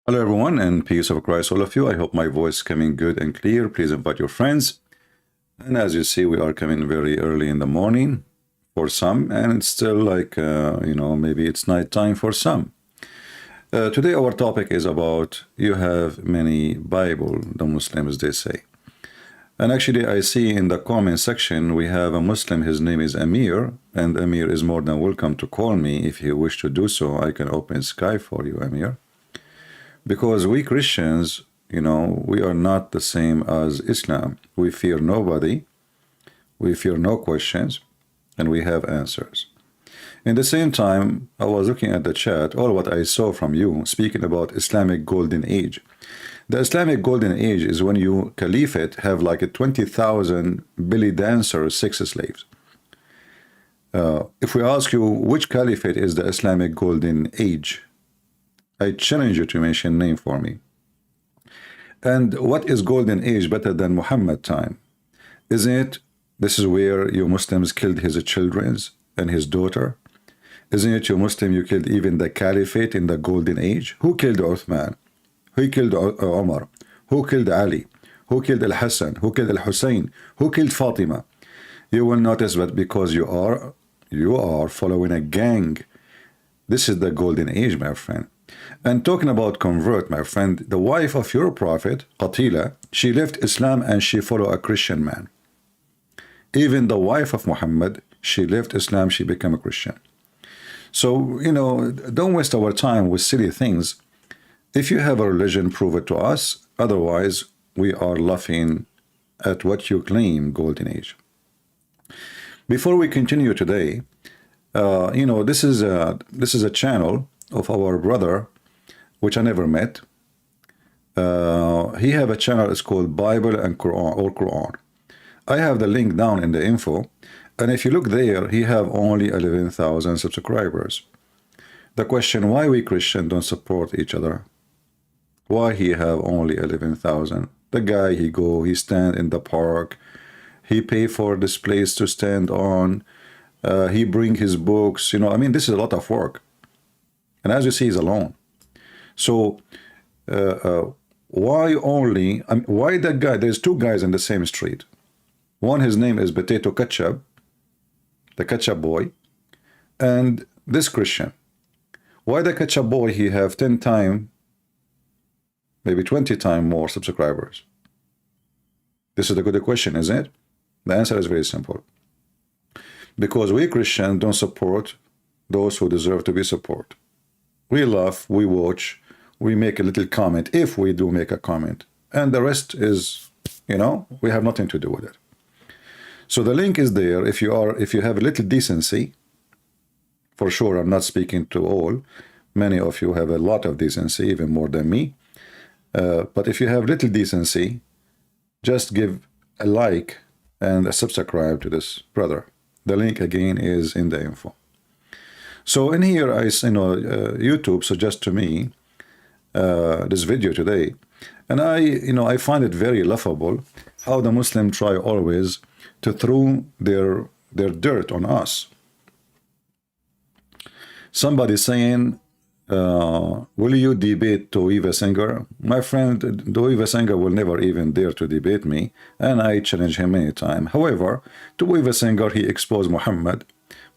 Hello everyone, and peace of Christ all of you. I hope my voice is coming good and clear. Please invite your friends. And as you see, we are coming very early in the morning for some, and it's still like, maybe it's night time for some. Today our topic is about you have many Bible, the Muslims, they say. And actually, I see in the comment section, we have a Muslim, his name is Amir, and Amir is more than welcome to call me if you wish to do so. I can open Skype for you, Amir. Because we Christians, we are not the same as Islam. We fear nobody, we fear no questions, and we have answers. In the same time, I was looking at the chat, all what I saw from you, speaking about Islamic Golden Age. The Islamic Golden Age is when you caliphate have like a 20,000 belly dancers, sex slaves. If we ask you which caliphate is the Islamic Golden Age, I challenge you to mention name for me. And what is golden age better than Muhammad time? Isn't it? This is where you Muslims killed his children and his daughter. Isn't it you Muslim you killed even the caliphate in the golden age? Who killed Uthman? Who killed Omar? Who killed Ali? Who killed Al-Hassan? Who killed Al-Hussein? Who killed Fatima? You will notice that because you are following a gang. This is the golden age, my friend. And talking about convert, my friend, the wife of your prophet, Qatila, she left Islam and she followed a Christian man. Even the wife of Muhammad, she left Islam, she became a Christian. So, don't waste our time with silly things. If you have a religion, prove it to us. Otherwise, we are laughing at what you claim, golden age. Before we continue today, this is a channel of our brother, which I never met. He have a channel, it's called Bible and Quran, or Quran. I have the link down in the info, and if you look there, he have only 11,000 subscribers. The question, why we Christian don't support each other? Why he have only 11,000? The guy, he stand in the park, he pay for this place to stand on, he bring his books, this is a lot of work. And as you see, he's alone. So why that guy? There's two guys in the same street. One, his name is Potato Ketchup, the ketchup boy, and this Christian. Why the ketchup boy, he have 10 times, maybe 20 times more subscribers? This is the good question, isn't it? The answer is very simple. Because we Christians don't support those who deserve to be supported. We laugh, we watch, we make a little comment, if we do make a comment. And the rest is, we have nothing to do with it. So the link is there. If you have a little decency, for sure, I'm not speaking to all. Many of you have a lot of decency, even more than me. But if you have little decency, just give a like and a subscribe to this brother. The link again is in the info. So in here, YouTube suggests to me this video today, and I find it very laughable how the Muslim try always to throw their dirt on us. Somebody saying, will you debate Toiva Singer? My friend, Toiva Singer will never even dare to debate me, and I challenge him many times. However, Toiva Singer, he exposed Muhammad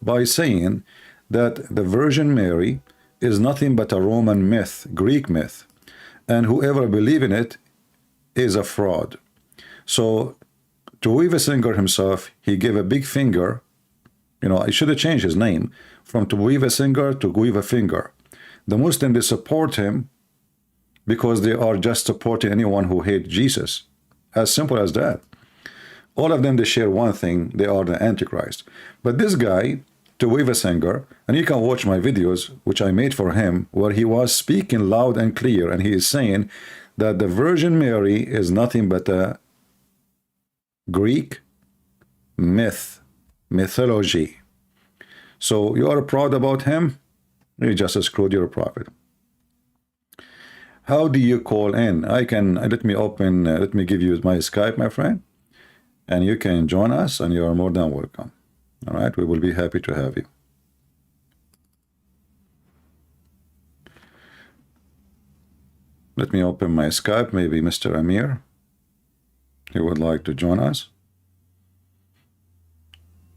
by saying that the Virgin Mary is nothing but a Roman myth, Greek myth, and whoever believes in it is a fraud. So Toiva Singer himself, he gave a big finger. I should have changed his name from Toiva Singer to Guiva Finger. The Muslims, they support him because they are just supporting anyone who hates Jesus. As simple as that. All of them, they share one thing, they are the Antichrist. But this guy, Toiva Singer, and you can watch my videos, which I made for him, where he was speaking loud and clear, and he is saying that the Virgin Mary is nothing but a Greek mythology. So you are proud about him? You just screwed your prophet. How do you call in? Let me give you my Skype, my friend, and you can join us, and you are more than welcome. All right, we will be happy to have you. Let me open my Skype. Maybe Mr. Amir, he would like to join us.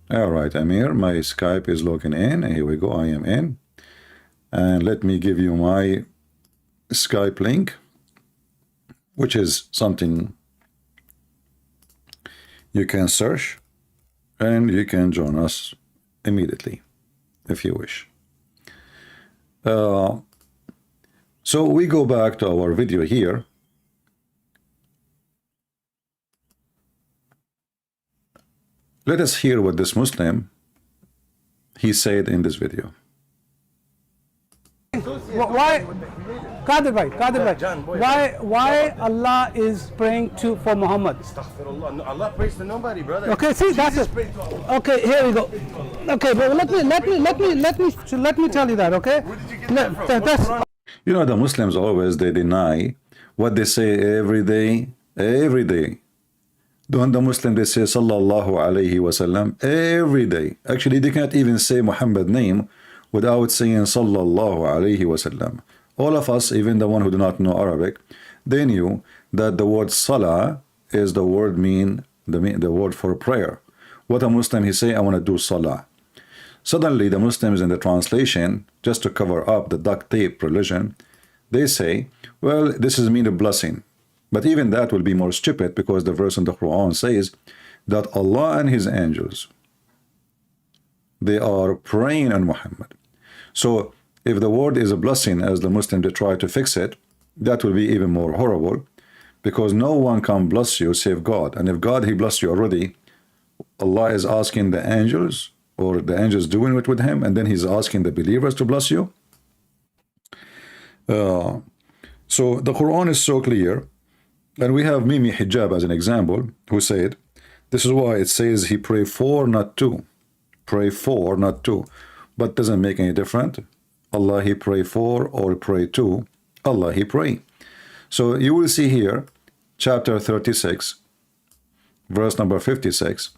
All right, Amir, my Skype is logging in. Here we go. I am in. And let me give you my Skype link, which is something you can search, and you can join us immediately if you wish. So we go back to our video here. Let us hear what this Muslim he said in this video. Why, Qadir bhai, why Allah is praying for Muhammad? Astaghfirullah. Allah prays to nobody, brother. Okay, see, that's it. Okay, here we go. Okay, but let me tell you that. Okay, you know, the Muslims always they deny what they say every day. Every day, don't the Muslims they say Sallallahu Alaihi Wasallam every day? Actually, they can't even say Muhammad name without saying Sallallahu Alaihi Wasallam. All of us, even the one who do not know Arabic, they knew that the word Salah is the word the word for prayer. What a Muslim he say, I want to do Salah. Suddenly the Muslims in the translation, just to cover up the duct tape religion, they say, well, this is mean a blessing. But even that will be more stupid, because the verse in the Quran says that Allah and his angels, they are praying on Muhammad. So if the word is a blessing, as the Muslims they try to fix it, that will be even more horrible, because no one can bless you save God. And if God he blessed you already, Allah is asking the angels, or the angels doing it with him, and then he's asking the believers to bless you. So the Quran is so clear. And we have Mimi Hijab as an example, who said, this is why it says he pray for, not to. Pray for, not to. But doesn't make any difference. Allah he pray for or pray to. Allah he pray. So you will see here, chapter 36, verse number 56,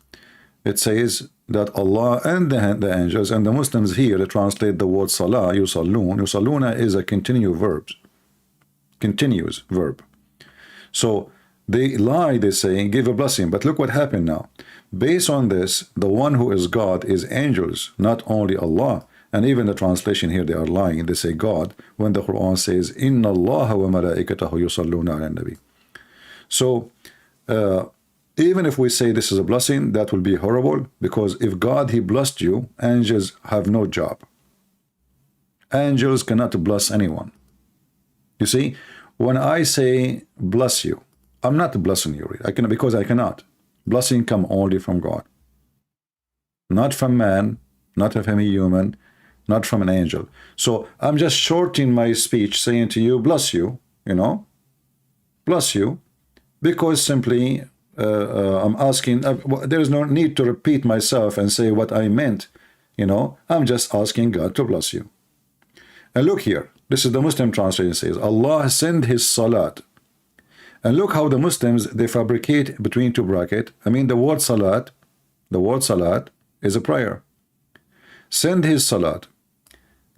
it says that Allah and the angels and the Muslims here, they translate the word Salah, yusallun. Yusalluna is a continuous verb. So they lie, they say, give a blessing. But look what happened now. Based on this, the one who is God is angels, not only Allah. And even the translation here, they are lying. They say God, when the Quran says, Inna Allah wa malaikatahu yusalluna ala nabi. So, even if we say this is a blessing, that will be horrible, because if God, he blessed you, angels have no job. Angels cannot bless anyone. You see? When I say bless you, I'm not blessing you, because I cannot. Blessing come only from God, not from man, not from a human, not from an angel. So I'm just shortening my speech, saying to you, bless you, bless you, because simply I'm asking. There is no need to repeat myself and say what I meant. I'm just asking God to bless you. And look here. This is the Muslim translation says, Allah send his salat. And look how the Muslims, they fabricate between two brackets. I mean, the word salat is a prayer. Send his salat.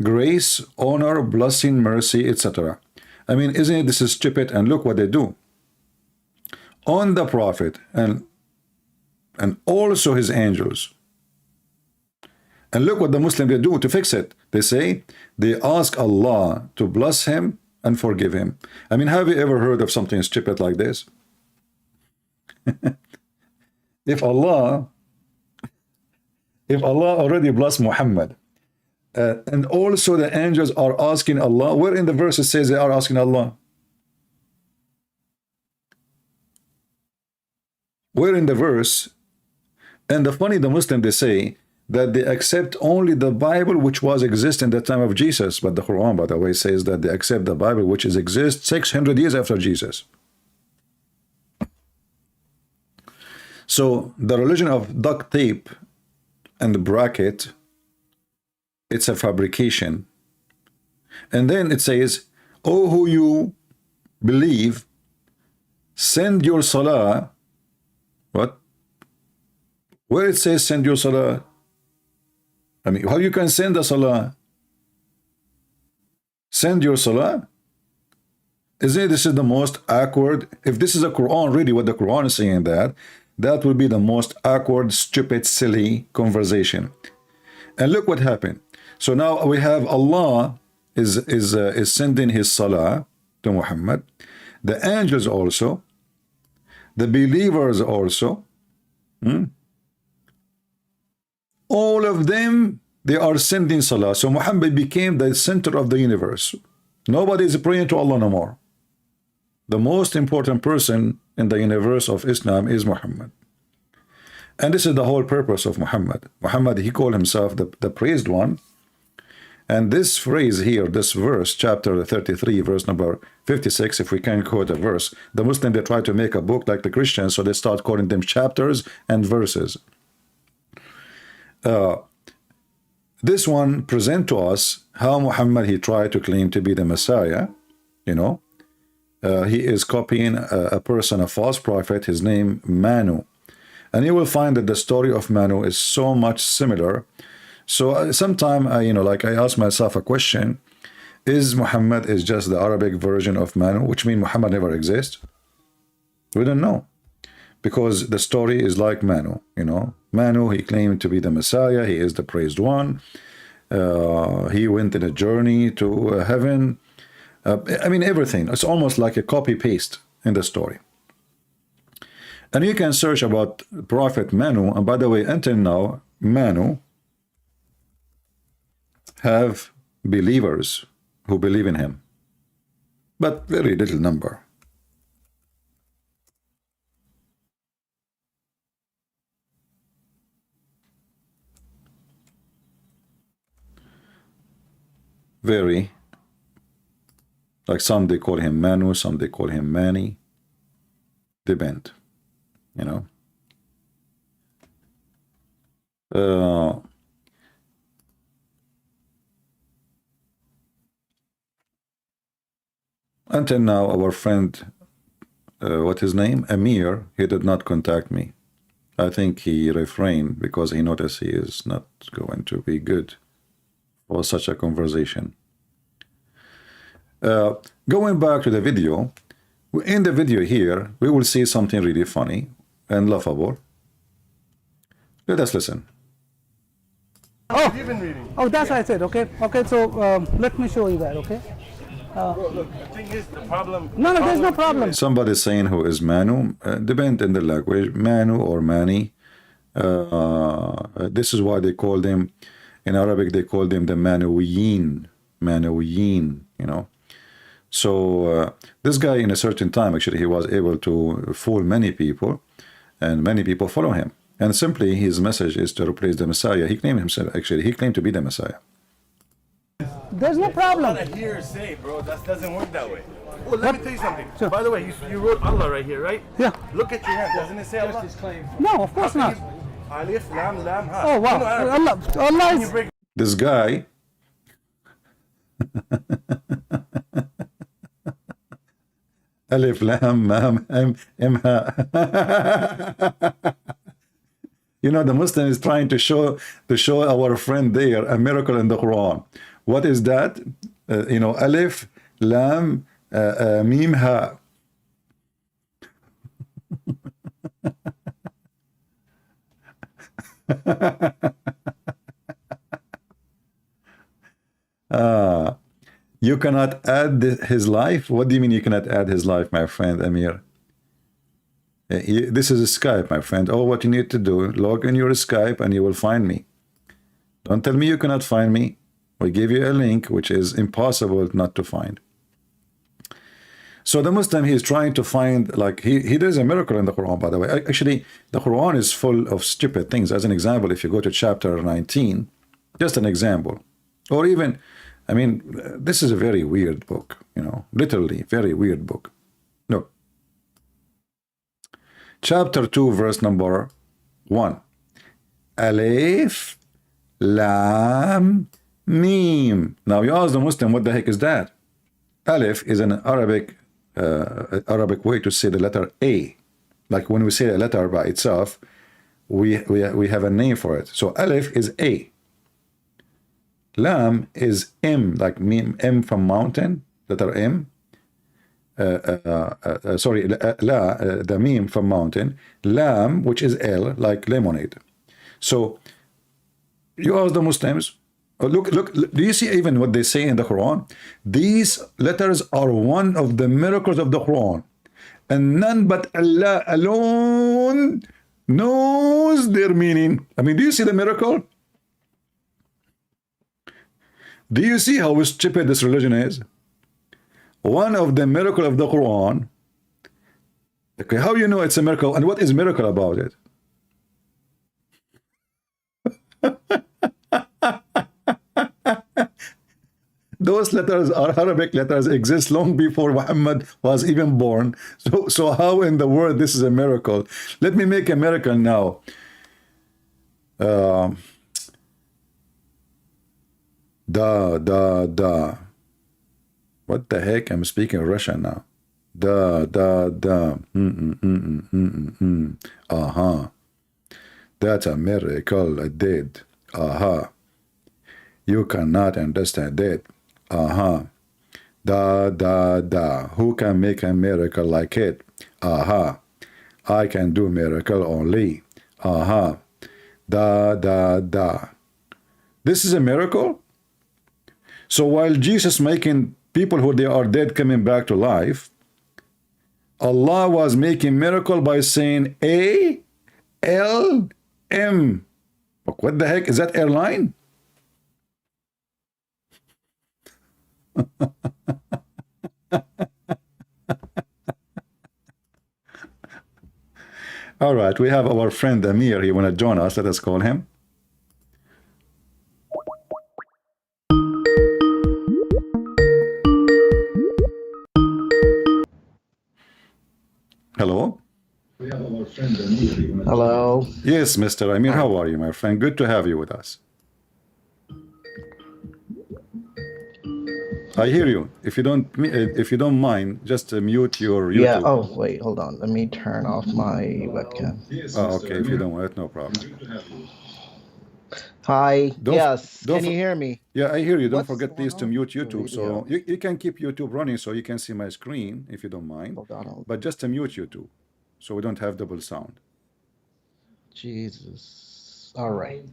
Grace, honor, blessing, mercy, etc. I mean, isn't it, this is stupid? And look what they do. On the Prophet and also his angels. And look what the Muslims they do to fix it. They say, they ask Allah to bless him and forgive him. I mean, have you ever heard of something stupid like this? If Allah already blessed Muhammad, and also the angels are asking Allah, where in the verse it says they are asking Allah? Where in the verse? And the Muslim, they say, that they accept only the Bible which was exist in the time of Jesus. But the Quran, by the way, says that they accept the Bible which is exist 600 years after Jesus. So the religion of duct tape and the bracket, it's a fabrication. And then it says, oh, who you believe, send your salah. What? Where it says send your salah? I mean, how you can send a salah? Send your salah? Isn't it? This is the most awkward. If this is a Quran, really what the Quran is saying, that would be the most awkward, stupid, silly conversation. And look what happened. So now we have Allah is sending his salah to Muhammad. The angels also, the believers also, all of them, they are sending salah. So Muhammad became the center of the universe. Nobody is praying to Allah no more. The most important person in the universe of Islam is Muhammad. And this is the whole purpose of Muhammad. Muhammad, he called himself the praised one. And this phrase here, this verse, chapter 33, verse number 56, if we can quote a verse, the Muslims, they try to make a book like the Christians, so they start calling them chapters and verses. This one present to us how Muhammad, he tried to claim to be the Messiah, you know. He is copying a person, a false prophet, his name Manu. And you will find that the story of Manu is so much similar. So sometime, you know, like I ask myself a question, is Muhammad is just the Arabic version of Manu, which means Muhammad never exists? We don't know. Because the story is like Manu, you know. Manu, he claimed to be the Messiah, he is the praised one. He went in a journey to heaven. I mean, everything. It's almost like a copy-paste in the story. And you can search about Prophet Manu. And by the way, until now, Manu have believers who believe in him. But very little number. Very. Like some they call him Manu, some they call him Mani. Depend, you know. Until now, our friend, what his name? Amir, he did not contact me. I think he refrained because he noticed he is not going to be good for such a conversation. Going back to the video, in the video here, we will see something really funny and laughable. Let us listen. Oh, You've been reading. oh, that's what I said. Okay, okay. So let me show you that. Okay. Bro, look, the thing is, the problem. No, no, there's no problem. Somebody saying who is Manu, depend in the language, Manu or Mani. This is why they call them, in Arabic, they call them the Manuwiyin, you know. So this guy in a certain time, actually, he was able to fool many people, and many people follow him. And simply his message is to replace the Messiah. He claimed himself, actually, he claimed to be the Messiah. There's no problem. Not a hearsay, bro. That doesn't work that way. Oh, let me tell you something. Sure. By the way, you wrote Allah right here, right? Yeah. Look at your hand. Doesn't it say Allah? No, of course not. Alif, lam, lam, ha. Oh wow, Allah is. This guy, Alif, Lam, Mam, M, Ha. You know, the Muslim is trying to show our friend there a miracle in the Quran. What is that? You know, Alif, Lam, Mim, Ha. You cannot add his life? What do you mean you cannot add his life, my friend Amir? This is Skype, my friend. Oh, what you need to do, log in your Skype and you will find me. Don't tell me you cannot find me. We give you a link which is impossible not to find. So the Muslim, he is trying to find, like, he does a miracle in the Quran, by the way. Actually, the Quran is full of stupid things. As an example, if you go to chapter 19, just an example. Or even, I mean, this is a very weird book, you know, literally, very weird book. Look. Chapter 2, verse number 1. Alif, Lam, Mim. Now you ask the Muslim, what the heck is that? Alif is an Arabic way to say the letter A. Like when we say a letter by itself, we have a name for it. So Alif is A. Lam is M, like Mim, M from mountain, letter M. sorry, the meme from mountain, lam, which is L, like lemonade. So you ask the Muslims, look, do you see even what they say in the Quran? These letters are one of the miracles of the Quran, and none but Allah alone knows their meaning. I mean, do you see the miracle? Do you see how stupid this religion is? One of the miracle of the Quran. Okay, how you know it's a miracle, and what is miracle about it? Those letters are Arabic letters, exist long before Muhammad was even born. So how in the world this is a miracle? Let me make a miracle now. Da. What the heck? I'm speaking Russian now. Da. That's a miracle I did. You cannot understand it. Da. Who can make a miracle like it? I can do miracle only. Da. This is a miracle? So while Jesus making people who they are dead coming back to life, Allah was making miracle by saying A-L-M. What the heck? Is that airline? All right, we have our friend Amir. He want to join us. Let us call him. Hello. We have our friend Amir. Hello. Yes, Mr. Amir. How are you, my friend? Good to have you with us. I hear you. If you don't mind, just mute your YouTube. Yeah. Oh, wait. Hold on. Let me turn off my webcam. Oh, okay. If you don't want it, no problem. Hi. Don't- Yes. don't Can you for- hear me? Yeah, I hear you. Don't What's forget, going please, to on mute with the YouTube. So video? you can keep YouTube running so you can see my screen if you don't mind. Hold on. But just to mute YouTube so we don't have double sound. Jesus. All right.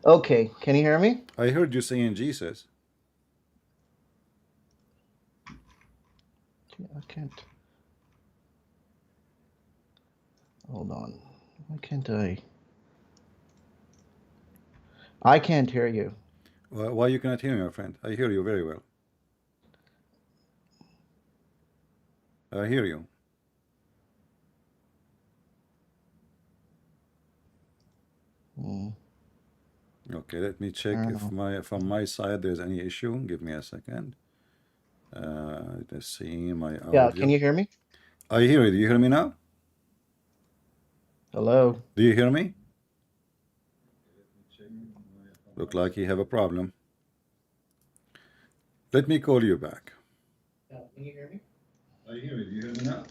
Okay. Can you hear me? I heard you saying Jesus. I can't. Hold on. Why can't I? I can't hear you. Why you cannot hear me, my friend? I hear you very well. I hear you. Okay, let me check if from my side there's any issue. Give me a second. Let's see my audio. Yeah. Can you hear me? I hear you. Do you hear me now? Hello. Do you hear me? Look like you have a problem. Let me call you back. Yeah, can you hear me? I hear you. Do you hear me now?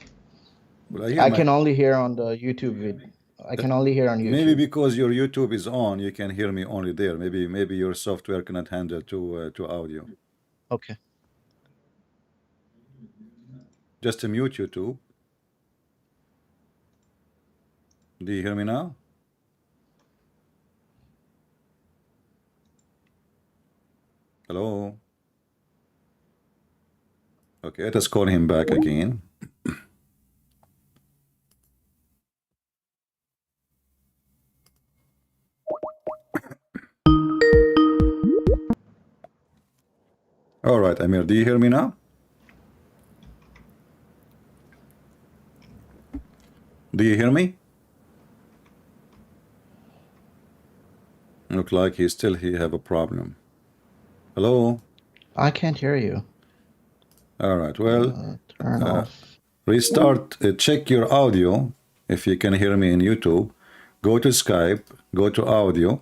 Well, I can only hear on the YouTube video. I can only hear on YouTube. Maybe because your YouTube is on, you can hear me only there. Maybe your software cannot handle to audio. Okay. Just to mute YouTube. Do you hear me now? Hello? Okay, let us call him back again. All right, Amir, do you hear me now? Do you hear me? Look like he have a problem. Hello? I can't hear you. All right, well, Turn off. restart, check your audio if you can hear me in YouTube. Go to Skype, go to audio,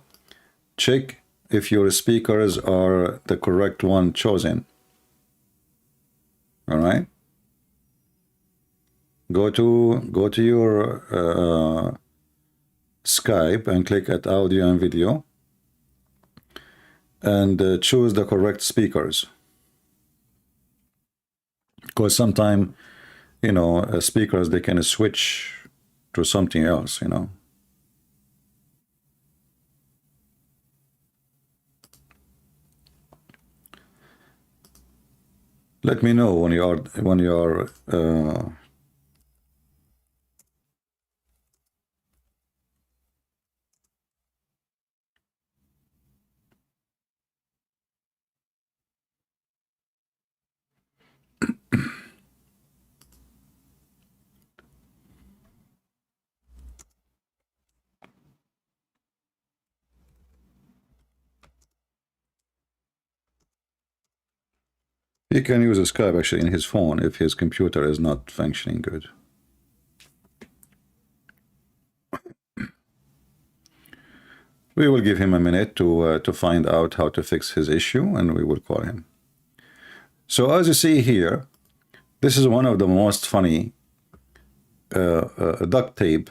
check if your speakers are the correct one chosen. All right? Go to your Skype and click at audio and video and choose the correct speakers. Because sometimes speakers, they can switch to something else. Let me know when you are he can use Skype actually in his phone if his computer is not functioning good. We will give him a minute to find out how to fix his issue, and we will call him. So as you see here, this is one of the most funny duct tape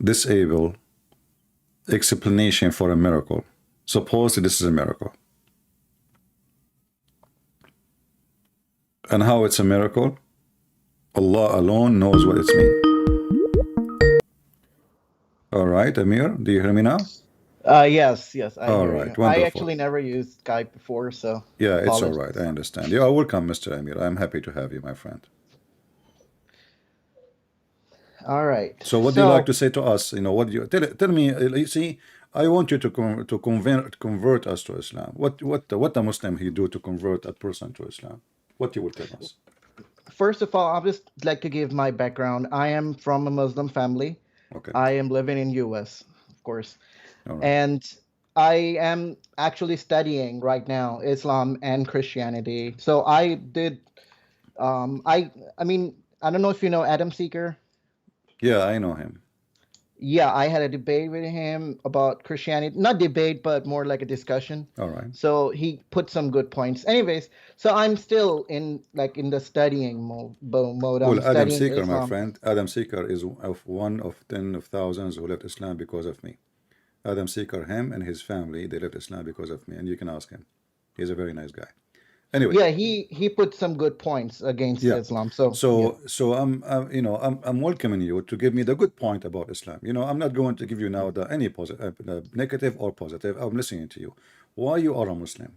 disable explanation for a miracle. Suppose this is a miracle. And how it's a miracle? Allah alone knows what it means. All right, Amir, do you hear me now? Yes, I All hear right, you. I wonderful. actually never used Skype before, so Yeah, it's all apologies. right. I understand. You are welcome, Mr. Amir. I'm happy to have you, my friend. All right. So what do you like to say to us? What do you tell me? You see, I want you to convert us to Islam. What a Muslim he do to convert a person to Islam? What you would tell us? First of all, I'll just like to give my background. I am from a Muslim family. Okay. I am living in US, of course. All right. And I am actually studying right now Islam and Christianity. So I did I mean, I don't know if you know Adam Seeker. Yeah, I know him. Yeah, I had a debate with him about Christianity. Not debate, but more like a discussion. All right. So he put some good points. Anyways, so I'm still in the studying mode. Well, I'm Adam studying Seeker, my Islam. friend, Adam Seeker is one of 10 of thousands who left Islam because of me. Adam Seeker, him and his family, they left Islam because of me, and you can ask him. He's a very nice guy. Anyway. Yeah, he put some good points against Islam. So I'm welcoming you to give me the good point about Islam. I'm not going to give you now any negative or positive. I'm listening to you. Why you are a Muslim?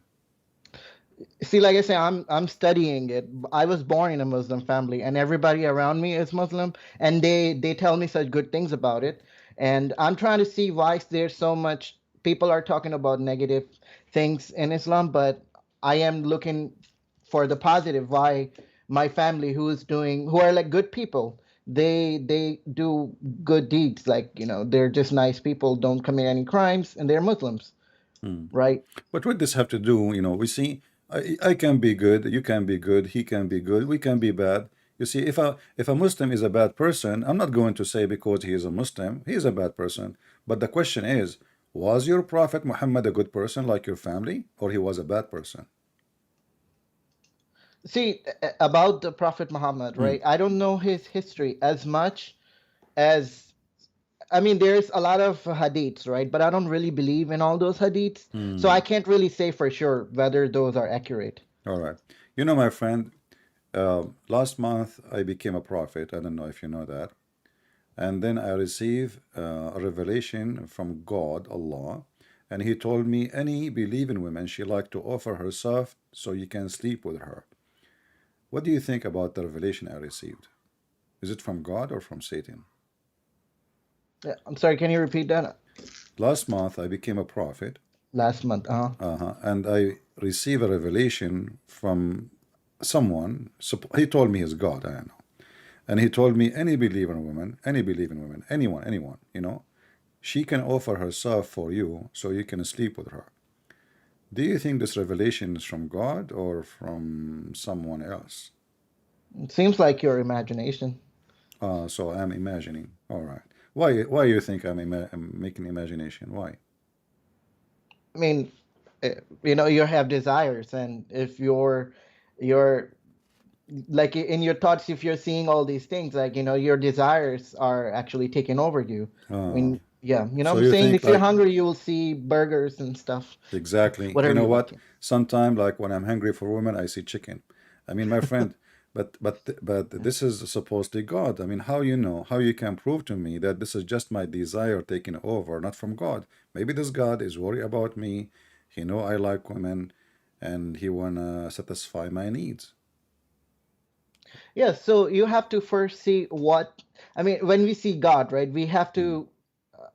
See, like I say, I'm studying it. I was born in a Muslim family, and everybody around me is Muslim, and they tell me such good things about it. And I'm trying to see why there's so much people are talking about negative things in Islam, but I am looking for the positive. Why my family, who are like good people, they do good deeds. Like they're just nice people, don't commit any crimes, and they're Muslims, right? But what does have to do? We see, I can be good, you can be good, he can be good, we can be bad. You see, if a Muslim is a bad person, I'm not going to say because he is a Muslim, he is a bad person. But the question is, was your Prophet Muhammad a good person like your family, or he was a bad person? See, about the Prophet Muhammad, right? I don't know his history as much as, I mean, there's a lot of hadiths, right? But I don't really believe in all those hadiths. So I can't really say for sure whether those are accurate. All right. My friend, last month I became a prophet. I don't know if you know that. And then I received a revelation from God, Allah, and he told me any believing woman, she like to offer herself so you can sleep with her. What do you think about the revelation I received? Is it from God or from Satan? Yeah, I'm sorry, can you repeat that? Last month I became a prophet. Last month, and I received a revelation from someone. He told me he's God, I don't know. And he told me any believing woman, anyone, she can offer herself for you so you can sleep with her. Do you think this revelation is from God or from someone else? It seems like your imagination. So I'm imagining. All right. Why you think I'm making imagination? Why? I mean, you have desires, and if you're like in your thoughts, if you're seeing all these things, like your desires are actually taking over you. I mean, yeah, So I'm you saying think if you're like, hungry, you will see burgers and stuff. exactly. Whatever You know you what? like. Sometimes, like when I'm hungry for women, I see chicken. I mean, my friend, But this is supposedly God. I mean, how you know? How you can prove to me that this is just my desire taking over, not from God? Maybe this God is worried about me. He know I like women, and he wanna satisfy my needs. Yeah, so you have to first see what, I mean, when we see God, right, we have Hmm. to,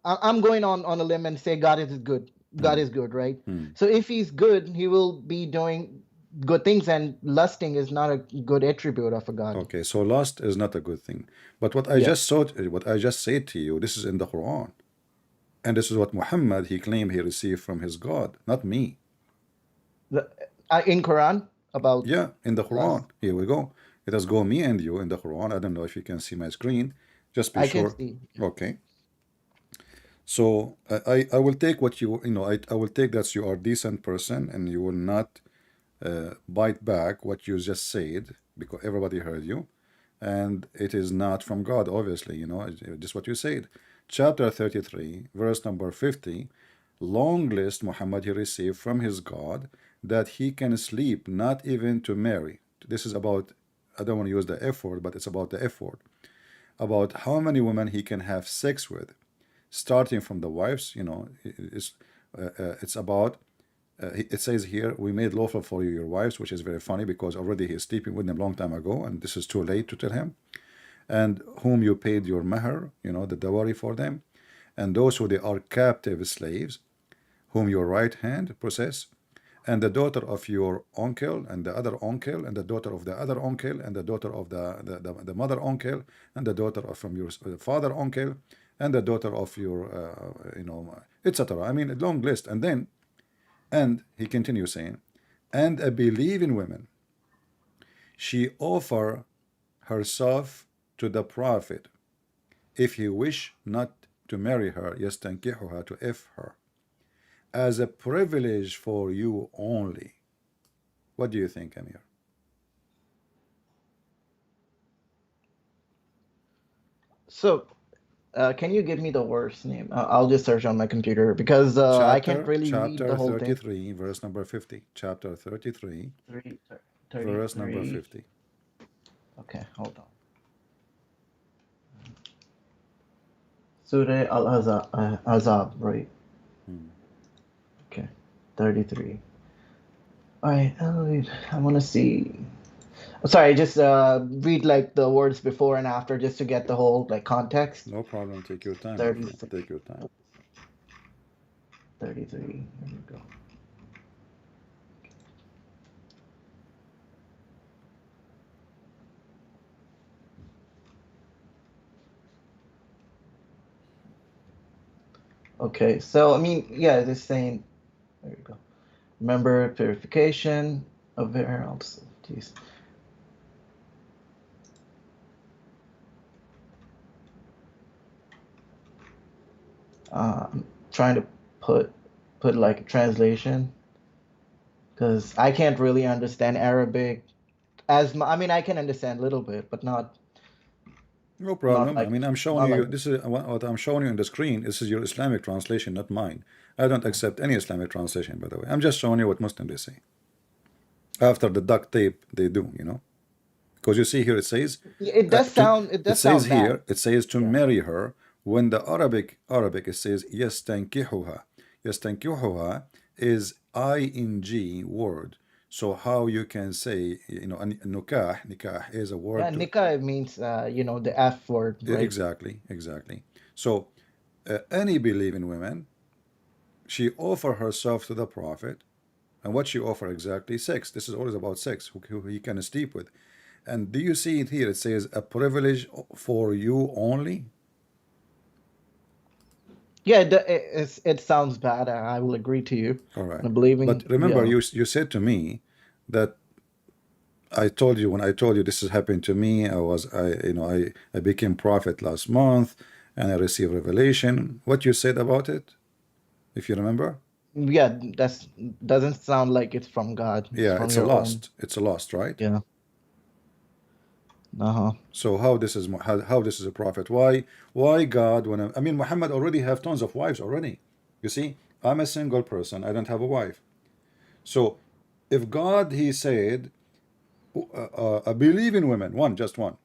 I'm going on a limb and say God is good. God Hmm. is good, right? Hmm. So if he's good, he will be doing good things, and lusting is not a good attribute of a God. Okay, so lust is not a good thing. But what I Yeah. just thought, what I just said to you, this is in the Quran. And this is what Muhammad he claimed he received from his God, not me. The, in Quran about Yeah, in the lust, Quran. Here we go. It has go me and you in the Quran. I don't know if you can see my screen. Just be I can sure. see. Okay. So I will take what I will take that you are a decent person and you will not bite back what you just said because everybody heard you. And it is not from God, obviously, just what you said. Chapter 33, verse number 50, long list Muhammad he received from his God that he can sleep, not even to marry. This is about, I don't want to use the F word, but it's about the F word, about how many women he can have sex with, starting from the wives, it's about it says here, we made lawful for you your wives, which is very funny because already he's sleeping with them long time ago, and this is too late to tell him. And whom you paid your mahar, the dowry for them, and those who they are captive slaves, whom your right hand possess, and the daughter of your uncle, and the other uncle, and the daughter of the other uncle, and the daughter of the mother uncle, and the daughter of from your father uncle, and the daughter of your, etc. I mean, a long list. And he continues saying, and a believing woman, she offer herself to the Prophet if he wish not to marry her, yastankihuha, to if her, as a privilege for you only. What do you think, Amir? So, can you give me the verse name? I'll just search on my computer because I can't Chapter really read the chapter whole thing. 33, verse number 50. Chapter 33, Three, verse number 33. 50. Okay, hold on. Surah Al-Azab, Azab, right? Hmm. Okay, 33. All right, I want to see. Sorry, just read like the words before and after just to get the whole like context. No problem. Take your time, my friend. 33. Take your time. 33. Here we go. Okay, so I mean, yeah, it's saying, there we go. Remember purification of heralds. Jeez. I'm trying to put like a translation because I can't really understand Arabic I mean, I can understand a little bit, but No not problem. I like mean, I'm showing not you, like this is what I'm showing you on the screen. This is your Islamic translation, not mine. I don't accept any Islamic translation, by the way. I'm just showing you what Muslims they say. After the duct tape, they do. Because you see here it says, it it does says sound bad. here, it says to Yeah. marry her. When the Arabic, it says, yastankihuha. Yastankihuha is ing word. So how you can say, nikah is a Yeah, word to, nikah means the F word, right? exactly. So any believing woman, she offer herself to the Prophet, and what she offer exactly? Sex. This is always about sex, who he can sleep with. And do you see it here? It says a privilege for you only. Yeah, it sounds bad. I will agree to you. All right. I believing, But remember, yeah. you said to me that I told you when I told you this is happening to me. I became prophet last month, and I received revelation. What you said about it, if you remember? Yeah, that's doesn't sound like it's from God. It's Yeah, from it's a your own. lost. It's a lost, right? Yeah. Uh-huh. So how this is a prophet? Why God when I mean Muhammad already have tons of wives already. You see, I'm a single person. I don't have a wife. So if God he said believe in women, one, just one,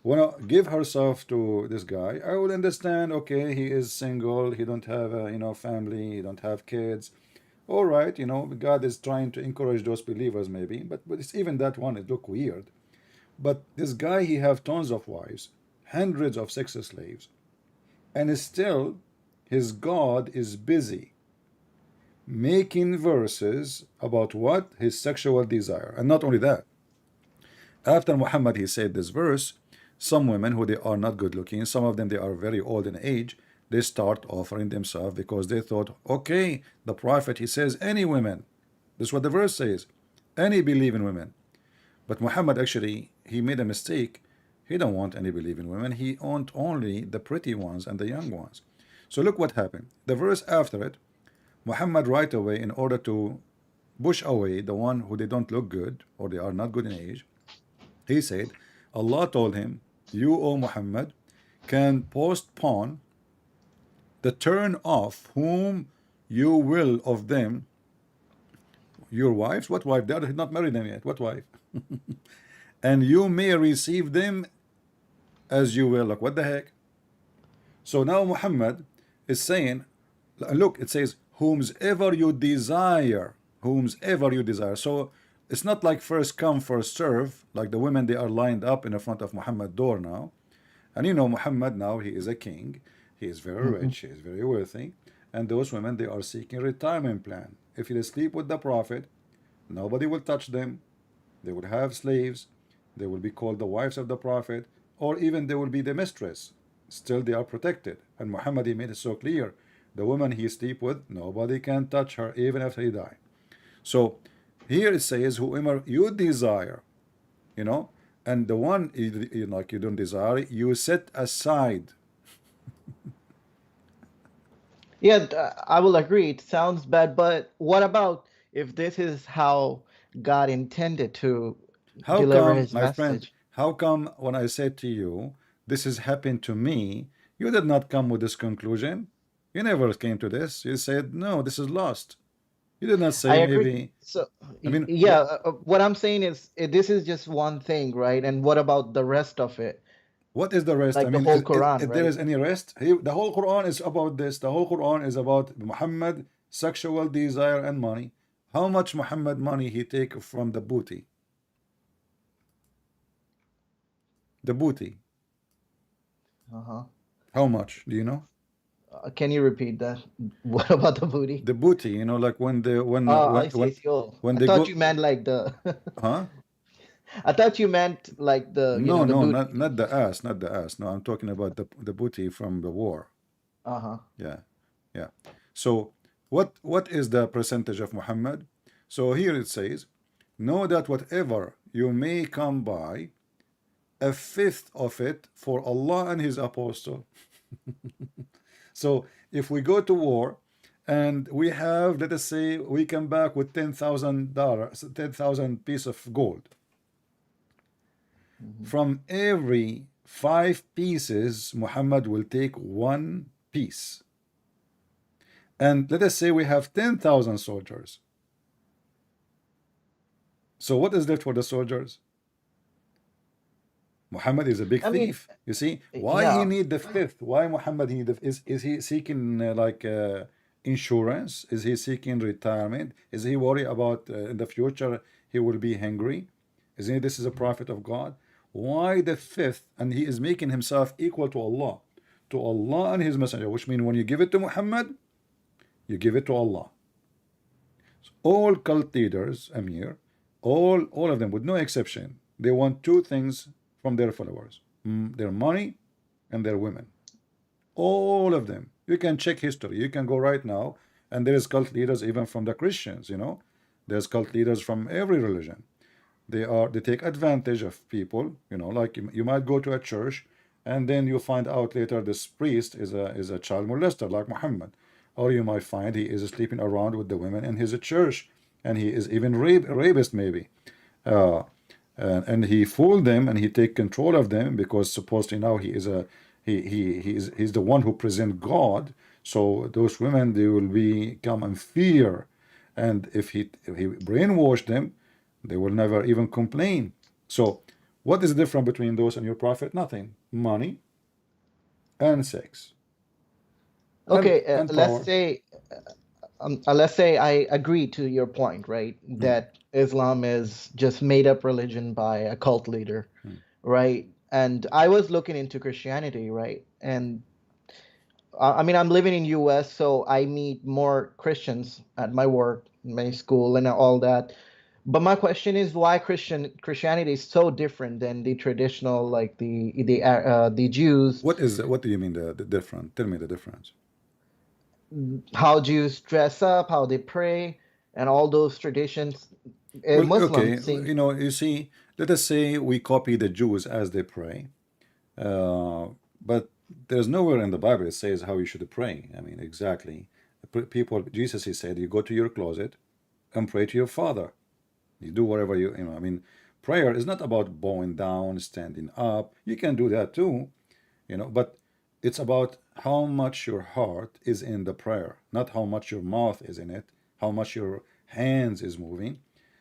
wanna give herself to this guy, I would understand. Okay, he is single, he don't have a, family, he don't have kids. All right, God is trying to encourage those believers maybe, but it's even that one, it look weird. But this guy, he have tons of wives, hundreds of sex slaves, and still his God is busy making verses about what? His sexual desire. And not only that, after Muhammad he said this verse, some women who they are not good looking, some of them they are very old in age, they start offering themselves because they thought, okay, the prophet he says any women. This is what the verse says. Any believing women. But Muhammad actually he made a mistake. He don't want any believing women. He want only the pretty ones and the young ones. So look what happened. The verse after it, Muhammad right away, in order to push away the one who they don't look good or they are not good in age, he said, Allah told him, you, O Muhammad, can postpone the turn off whom you will of them, your wives. What wife? They are not married them yet. What wife? And you may receive them as you will. Like, what the heck? So now Muhammad is saying, look, it says, whomsoever you desire, whomsoever you desire. So it's not like first come, first serve, like the women, they are lined up in the front of Muhammad's door now. And Muhammad now, he is a king. He is very rich. He is very wealthy. And those women, they are seeking retirement plan. If they sleep with the Prophet, nobody will touch them. They will have slaves. They will be called the wives of the Prophet, or even they will be the mistress. Still, they are protected. And Muhammad, he made it so clear. The woman he sleep with, nobody can touch her, even after he die. So here it says, whoever you desire, and the one like you don't desire, you set aside. Yeah, I will agree. It sounds bad, but what about if this is how God intended to How deliver come, his my friend, message? how come when I said to you, this has happened to me, you did not come with this conclusion? You never came to this. You said, no, this is lost. You did not I say agree. maybe, So, I mean, yeah, what I'm saying is this is just one thing, right? And what about the rest of it? what is the rest? I Like the mean, whole Quran, if there right? is any rest, the whole Quran is about this. The whole Quran is about Muhammad, sexual desire and money. How much Muhammad money he take from the booty? The booty. Uh-huh. How much? Do you know? Can you repeat that? What about the booty? The booty, like when the I see. I see. Oh, when I they thought go, you meant like the. huh? I thought you meant like the, No, the no, booty. not the ass, not the ass. No, I'm talking about the booty from the war. Uh-huh. Yeah, yeah. So what is the percentage of Muhammad? So here it says, know that whatever you may come by, a fifth of it for Allah and His apostle. So if we go to war and we have, let us say, we come back with $10,000, 10,000 piece of gold. From every 5 pieces, Muhammad will take 1 piece. And let us say we have 10,000 soldiers. So what is left for the soldiers? Muhammad is a big I mean, thief. You see, why he yeah. need the fifth? Why Muhammad need the is he seeking insurance? Is he seeking retirement? Is he worried about in the future he will be hungry? Isn't he, this is a prophet of God? Why the fifth? And he is making himself equal to Allah and his messenger, which means when you give it to Muhammad, you give it to Allah. So all cult leaders, Amir, all of them, with no exception, they want 2 things from their followers: their money and their women. All of them. You can check history. You can go right now, and there is cult leaders even from the Christians. There's cult leaders from every religion. They take advantage of people. Like you might go to a church, and then you find out later this priest is a child molester like Muhammad, or you might find he is sleeping around with the women in his church, and he is even rapist maybe. And he fooled them and he take control of them because supposedly now he's the one who present God. So those women, they will become in fear, and if he brainwashed them, they will never even complain. So what is the difference between those and your prophet? Nothing. Money and sex Okay, and power. let's say I agree to your point, right? Hmm. That Islam is just made up religion by a cult leader, right? And I was looking into Christianity, right? And I mean, I'm living in US, so I meet more Christians at my work, my school, and all that. But my question is why Christianity is so different than the traditional, like the Jews, What do you mean the different? Tell me the difference. how Jews dress up, how they pray, and all those traditions. Well, Muslims okay, seem, you see, let us say we copy the Jews as they pray, uh, but there's nowhere in the Bible it says how you should pray. I mean, exactly. People, Jesus, he said, you go to your closet and pray to your Father. You do whatever I mean, prayer is not about bowing down, standing up. You can do that too, but it's about how much your heart is in the prayer, not how much your mouth is in it, how much your hands is moving.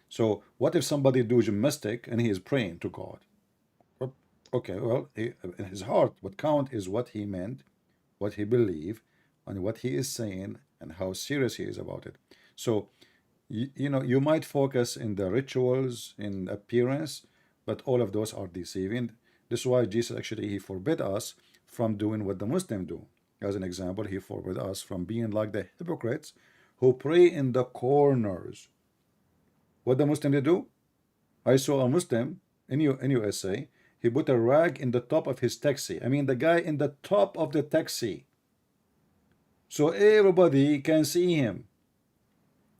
So what if somebody do gymnastic and he is praying to God? Well, okay, well, in his heart, what count is what he meant, what he believed, and what he is saying, and how serious he is about it. So you might focus in the rituals, in appearance, but all of those are deceiving. This is why Jesus actually he forbid us from doing what the Muslims do. As an example, he forbid us from being like the hypocrites who pray in the corners. What the Muslim they do? I saw a Muslim in USA. He put a rag in the top of his taxi. I mean, the guy in the top of the taxi, so everybody can see him.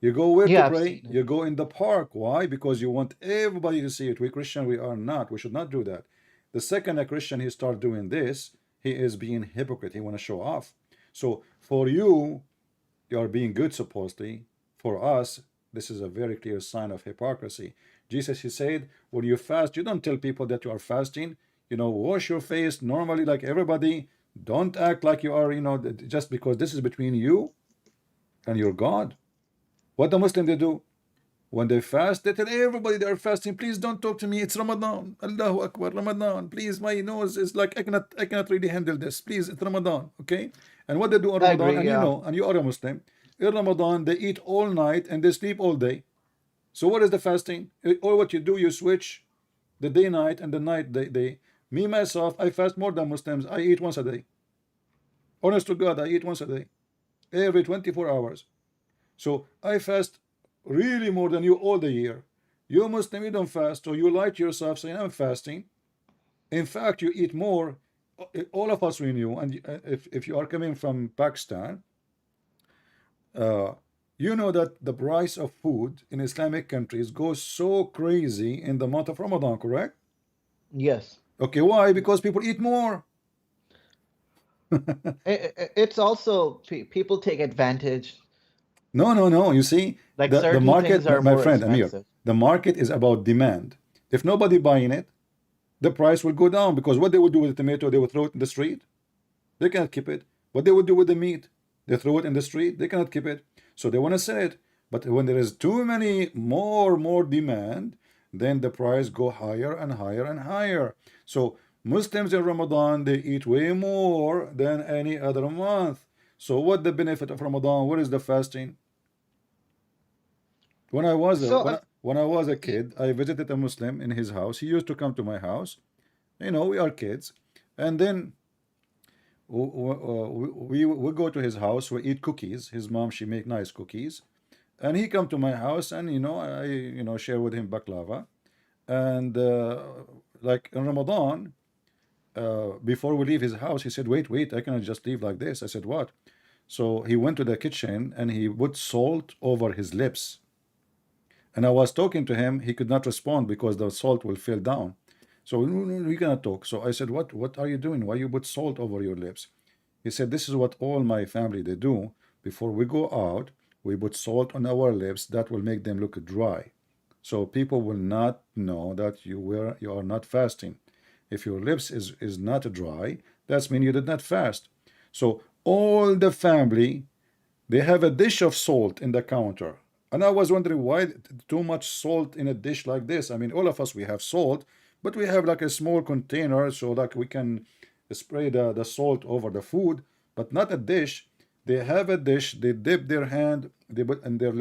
You go where to yeah, I've pray? seen it. You go in the park. Why? Because you want everybody to see it. We Christian, we are not. We should not do that. The second a Christian he start doing this, he is being hypocrite. He want to show off. So for you, you are being good supposedly. For us, this is a very clear sign of hypocrisy. Jesus, he said, when you fast, you don't tell people that you are fasting. Wash your face normally like everybody. Don't act like you are, just because this is between you and your God. What the Muslim they do? When they fast, they tell everybody they are fasting. Please don't talk to me. It's Ramadan. Allahu Akbar. Ramadan. Please, my nose is like I cannot really handle this. Please, it's Ramadan. Okay? And what they do on I Ramadan, agree. and Yeah. and you are a Muslim, in Ramadan they eat all night and they sleep all day. So what is the fasting? Or what you do, you switch the day night and the night day. Me myself, I fast more than Muslims. I eat once a day. Honest to God, I eat once a day. Every 24 hours. So I fast really more than you all the year. You Muslim, you don't fast, so you lie to yourself saying I'm fasting. In fact, you eat more. All of us we knew, and if you are coming from Pakistan, uh, you know that the price of food in Islamic countries goes so crazy in the month of Ramadan, correct? Yes. Okay, why? Because people eat more. It's also people take advantage. No, no, no. You see, Like the certain market, things are my more friend Amir, expensive. the market is about demand. If nobody buying it, the price will go down because what they would do with the tomato, they would throw it in the street. They cannot keep it. What they would do with the meat, they throw it in the street. They cannot keep it. So they want to sell it. But when there is too many more demand, then the price go higher and higher and higher. So Muslims in Ramadan, they eat way more than any other month. So what the benefit of Ramadan? What is the fasting? When I was a So, when I was a y- kid, I visited a Muslim in his house. He used to come to my house. We are kids, and then we go to his house. We eat cookies. His mom she make nice cookies, and he come to my house, and I share with him baklava, and like in Ramadan, before we leave his house, he said, "Wait, I cannot just leave like this." I said, "What?" So he went to the kitchen and he put salt over his lips. And I was talking to him, he could not respond because the salt will fall down. So no, no, we cannot talk. So I said, what are you doing? Why you put salt over your lips? He said, this is what all my family they do. Before we go out, we put salt on our lips. That will make them look dry. So people will not know that you are not fasting. If your lips is not dry, that's mean you did not fast. So all the family they have a dish of salt in the counter. And I was wondering why too much salt in a dish like this. I mean, all of us, we have salt, but we have like a small container so like we can spray the salt over the food, but not a dish. They have a dish, they dip their hand, they put in their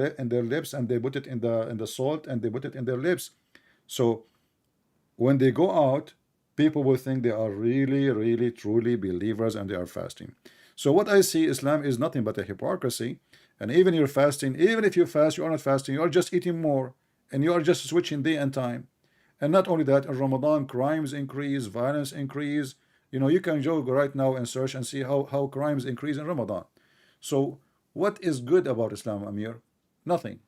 lips, and they put it in the salt, and they put it in their lips. So when they go out, people will think they are really, really, truly believers and they are fasting. So what I see, Islam is nothing but a hypocrisy. And even you're fasting, even if you fast, you are not fasting, you are just eating more, and you are just switching day and time. And not only that, in Ramadan, crimes increase, violence increase. You know, you can go right now and search and see how crimes increase in Ramadan. So what is good about Islam, Amir? Nothing.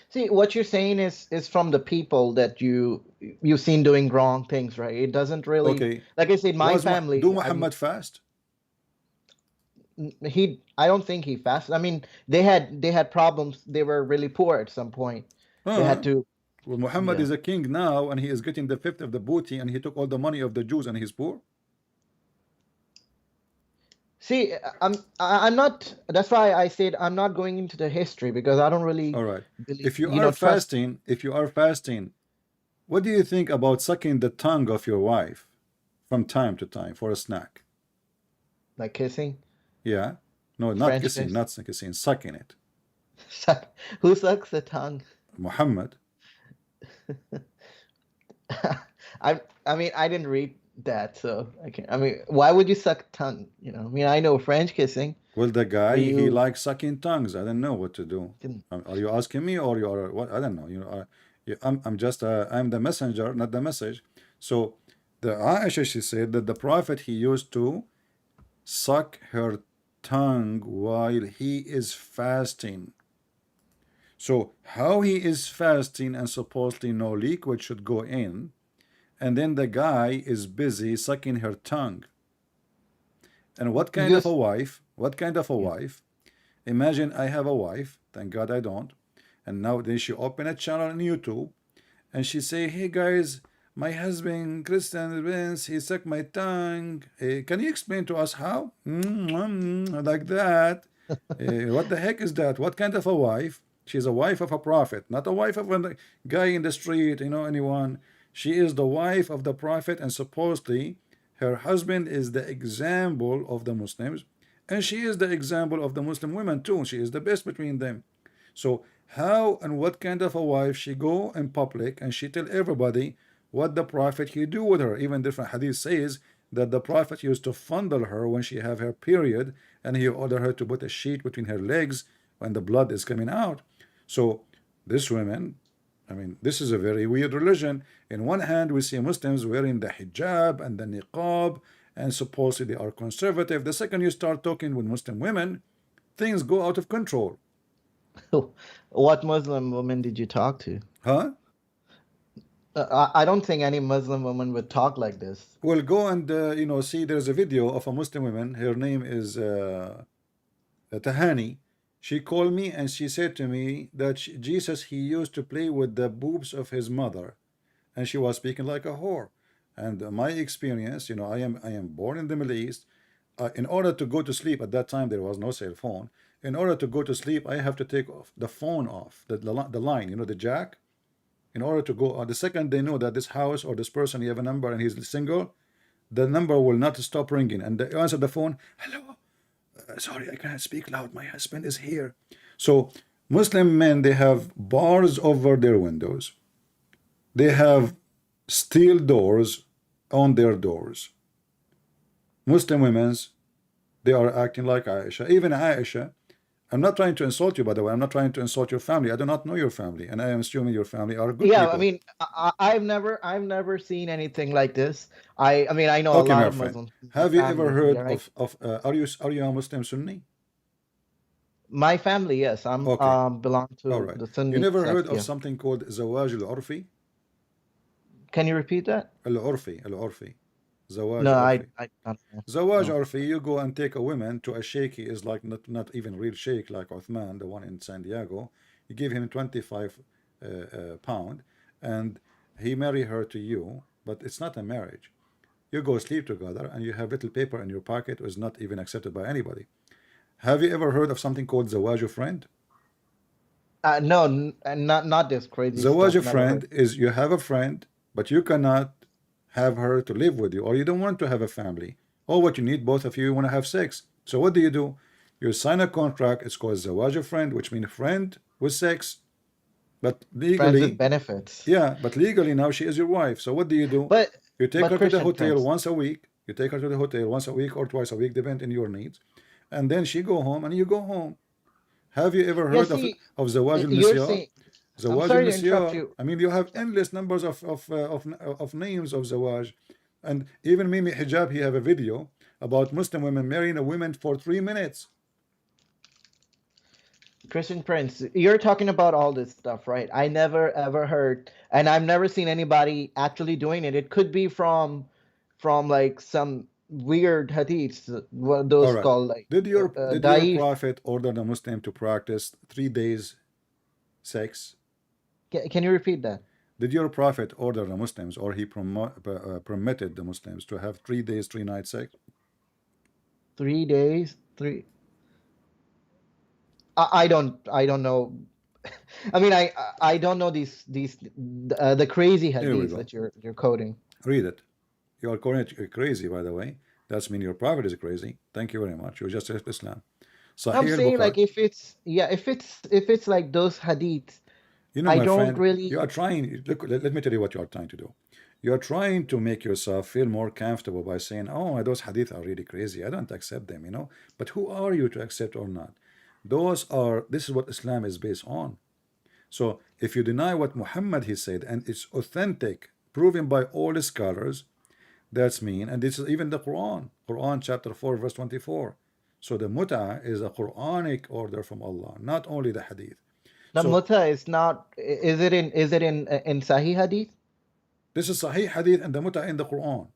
See, what you're saying is from the people that you've seen doing wrong things, right? It doesn't really, Okay. like I said, my family. Do Muhammad fast? I don't think he fasted. I mean, they had problems. They were really poor at some point. They had to. Well, Muhammad Yeah. is a king now, and he is getting the fifth of the booty, and he took all the money of the Jews, and he's poor. See, I'm not. That's why I said I'm not going into the history because I don't really All right. believe, If you are trust fasting, what do you think about sucking the tongue of your wife from time to time for a snack? like kissing. Yeah. No, not French kissing, kiss. not kissing, sucking it. Who sucks the tongue? Muhammad. I mean, I didn't read that, so I can't. I mean, why would you suck tongue? I mean, I know French kissing. Well, the guy, he You likes sucking tongues. I don't know what to do. can. Are you asking me, or you are what? I don't know. I'm just I'm the messenger, not the message. So the Aisha, she said that the Prophet, he used to suck her tongue while he is fasting. So how he is fasting and supposedly no liquid should go in, and then the guy is busy sucking her tongue. And what kind of a Yes. wife? What kind of a wife? Imagine I have a wife, thank God I don't, and now then she open a channel on YouTube, and she say, "Hey guys, my husband Christian Vince, he sucked my tongue. Can you explain to us how?" Like that. What the heck is that? What kind of a wife? She's a wife of a prophet, not a wife of a guy in the street, anyone. She is the wife of the prophet, and supposedly her husband is the example of the Muslims, and she is the example of the Muslim women too. She is the best between them. So how and what kind of a wife she go in public and she tell everybody what the prophet he do with her? Even different hadith says that the prophet used to fondle her when she have her period, and he ordered her to put a sheet between her legs when the blood is coming out. So this women, I mean, this is a very weird religion. In one hand, we see Muslims wearing the hijab and the niqab, and supposedly they are conservative. The second you start talking with Muslim women, things go out of control. What Muslim woman did you talk to? Huh? I don't think any Muslim woman would talk like this. Well, go and see. There's a video of a Muslim woman. Her name is Tahani. She called me and she said to me that Jesus, he used to play with the boobs of his mother, and she was speaking like a whore. And my experience, I am born in the Middle East. In order to go to sleep, at that time there was no cell phone. In order to go to sleep, I have to take off the phone off the line, the jack. In order to go, the second they know that this house or this person, you have a number and he's single, the number will not stop ringing, and they answer the phone. Hello, sorry, I cannot speak loud. My husband is here. So Muslim men, they have bars over their windows. They have steel doors on their doors. Muslim women's, they are acting like Aisha. Even Aisha, I'm not trying to insult you, by the way. I'm not trying to insult your family. I do not know your family, and I am assuming your family are good Yeah, people. I mean, I've never seen anything like this. I mean, I know a Okay, lot my of friend. Muslims. Have you ever Family, heard yeah, right? of are you a Muslim Sunni? My family, yes, I'm Okay, belong all to right. the You Sunni never heard sect. of Yeah. something called Zawaj al-Urfi? Can you repeat that? Al-Urfi. Zawaj No, Urfi. I don't know. Zawaj No. Urfi, you go and take a woman to a sheikh. He is like not even real sheikh like Uthman, the one in San Diego. You give him 25 pound, and he marry her to you, but it's not a marriage. You go sleep together, and you have little paper in your pocket, is not even accepted by anybody. Have you ever heard of something called Zawaj friend? No, not this crazy Zawaj stuff. Never friend heard. is you have a friend, but you cannot have her to live with you, or you don't want to have a family. Or what you need, both of you want to have sex. So what do? You sign a contract. It's called zawaj friend, which means friend with sex. But Friends with legally, benefits. yeah, but legally now she is your wife. So what do? But You take but her to the Christian hotel Prince. once a week. You take her to the hotel once a week or twice a week, depending on your needs. And then she go home and you go home. Have you ever Yeah, heard see, of Zawaj you're al-Nisyar? saying. I'm Zawaj sorry to interrupt al-Nisyar. you. I mean, you have endless numbers of names of Zawaj. And even Mimi Hijab, he have a video about Muslim women marrying a woman for 3 minutes. Christian Prince, you're talking about all this stuff, right? I never ever heard, and I've never seen anybody actually doing it. It could be from like some weird hadiths, what All those right. called like Did your daif. prophet order the Muslim to practice 3 days sex? Can you repeat that? Did your prophet order the Muslims, or he permitted the Muslims to have 3 days, 3 nights sex? 3 days, three. I don't know. I mean, I don't know these the crazy Here we hadiths go. that you're quoting. Read it. You are calling it crazy, by the way. That's mean your prophet is crazy. Thank you very much. You just left Islam. I'm Sahih saying al-Bukhari. like if it's like those hadiths, You know, I my don't friend, really. you are trying. Look, let me tell you what you are trying to do. You are trying to make yourself feel more comfortable by saying, "Oh, those hadith are really crazy. I don't accept them." But who are you to accept or not? This is what Islam is based on. So if you deny what Muhammad he said, and it's authentic, proven by all the scholars, that's mean. And this is even the Quran chapter 4 verse 24. So the mut'ah is a Quranic order from Allah, not only the hadith. The So mutta is not. Is it in Sahih Hadith? this is Sahih hadith and the mut'ah in the Quran.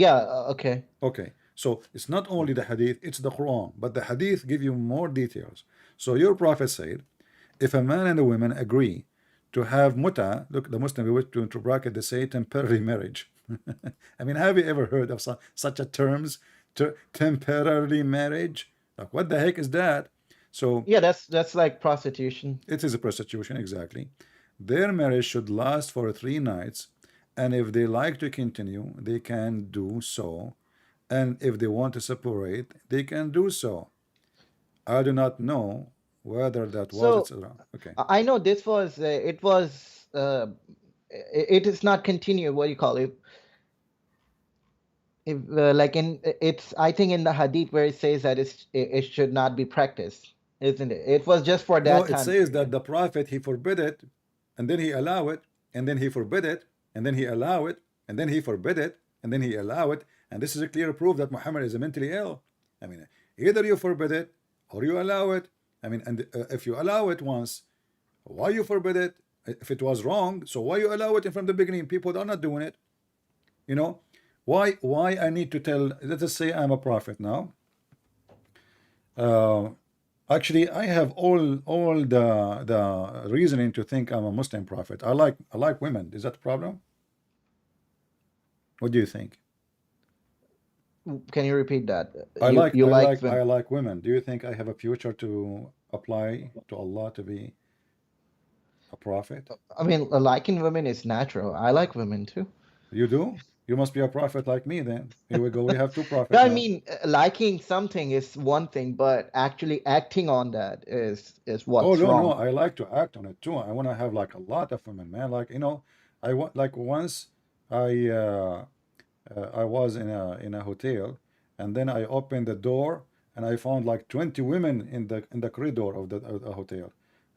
Yeah. Okay. Okay, so it's not only the hadith, it's the Quran, but the hadith give you more details. So your prophet said, if a man and a woman agree to have mut'ah, look, the Muslim wish to bracket, they say temporary marriage. I mean, have you ever heard of such a terms, temporary marriage? Like, what the heck is that? So Yeah, that's like prostitution. it is a prostitution, exactly. Their marriage should last for 3 nights, and if they like to continue, they can do so. And if they want to separate, they can do so. I do not know whether that was, So etc. Okay. I know this was it was it is not continued. What do you call it? If like in it's I think in the hadith where it says that it should not be practiced, isn't it? It was just for No, that it time says that period. the prophet he forbid it, and then he allow it, and then he forbid it, and then he allow it, and then he forbid it, and then he allow it. And this is a clear proof that Muhammad is mentally ill. I mean, either you forbid it or you allow it. I mean, and if you allow it once, why you forbid it? If it was wrong, so why you allow it from the beginning? People are not doing it. You know, why I need to tell? Let us say I'm a prophet now. Actually, I have all the reasoning to think I'm a Muslim prophet. I like women. Is that a problem? What do you think? Can you repeat that? I You like you I like like I them? like women. Do you think I have a future to apply to Allah to be a prophet? I mean, liking women is natural. I like women too. You do? You must be a prophet like me then. Here we go. We have two No, prophets I now. mean, liking something is one thing, but actually acting on that is Oh what's no, no, wrong. I like to act on it too. I want to have like a lot of women, man. Like, I want like once I I was in a hotel, and then I opened the door and I found like 20 women in the corridor of the hotel.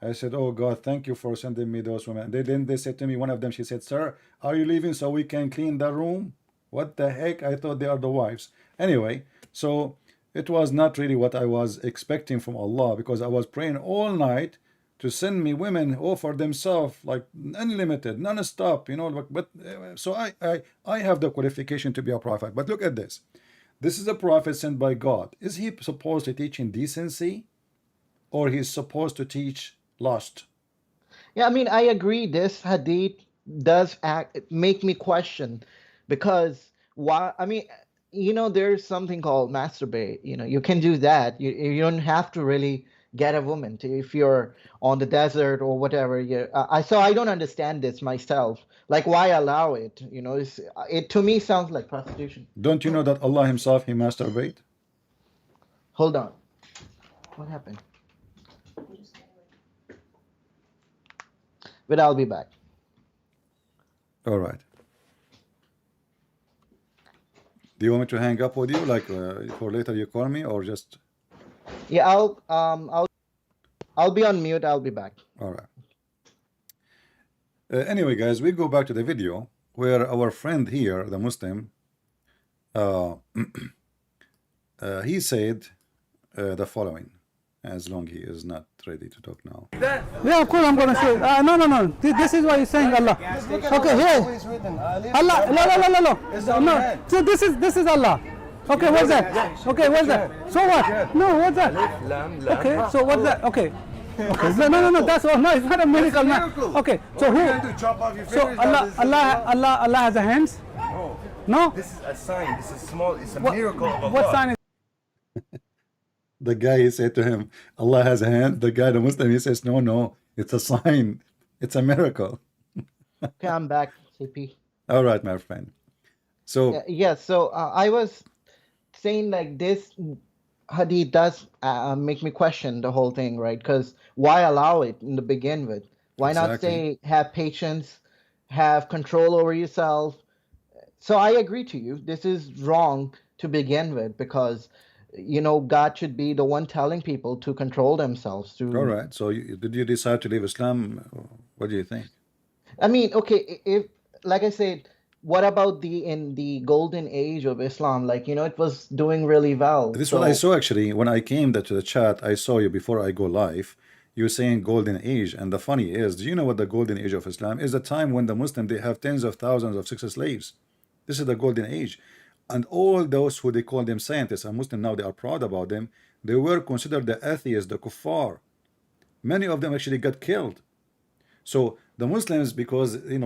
I said, "Oh God, thank you for sending me those women." They said to me, one of them, she said, "Sir, are you leaving so we can clean the room?" What the heck? I thought they are the wives. Anyway, so it was not really what I was expecting from Allah, because I was praying all night to send me women who offer themselves like unlimited, non-stop, so I have the qualification to be a prophet. But look at this. This is a prophet sent by God. Is he supposed to teach in decency, or he's supposed to teach lust? Yeah, I mean, I agree. This hadith does make me question because why? I mean, there's something called masturbate. You can do that. You don't have to really get a woman to, if you're on the desert or whatever. So I don't understand this myself. Like, why allow it? It to me sounds like prostitution. Don't you know that Allah himself, he masturbate? Hold on. What happened? But I'll be back. All right. Do you want me to hang up with you, like for later you call me, or just? Yeah, I'll be on mute. I'll be back. All right. Anyway, guys, we go back to the video where our friend here, the Muslim, he said the following. As long he is not ready to talk now. Yeah, of course I'm gonna say. No. This is why he's saying Allah. Okay, here. Allah. No. So this is Allah. Okay, what's that? Okay, what's that? So what? No, what's that? Okay, so what's that? Okay. Okay. No. That's all. No, it's not a miracle, man. Okay. So who? So Allah has a hands? No. This is a sign. This is small. It's a miracle of Allah. What sign is? The guy, he said to him, Allah has a hand. The guy, the Muslim, he says, no, it's a sign. It's a miracle. Okay, I'm back, CP. All right, my friend. So, Yeah, so I was saying like this hadith does make me question the whole thing, right? Because why allow it in the begin with? Why not say have patience, have control over yourself? So I agree to you. This is wrong to begin with because God should be the one telling people to control themselves. All right. So did you decide to leave Islam? What do you think? I mean, okay, if like I said, what about in the golden age of Islam? Like, it was doing really well. This is what I saw actually when I came to the chat. I saw you before I go live. You were saying golden age, and the funny is, do you know what the golden age of Islam is? The time when the Muslim, they have tens of thousands of sex slaves. This is the golden age. And all those who they call them scientists and Muslim now, they are proud about them. They were considered the atheists, the kuffar. Many of them actually got killed. So the Muslims, because they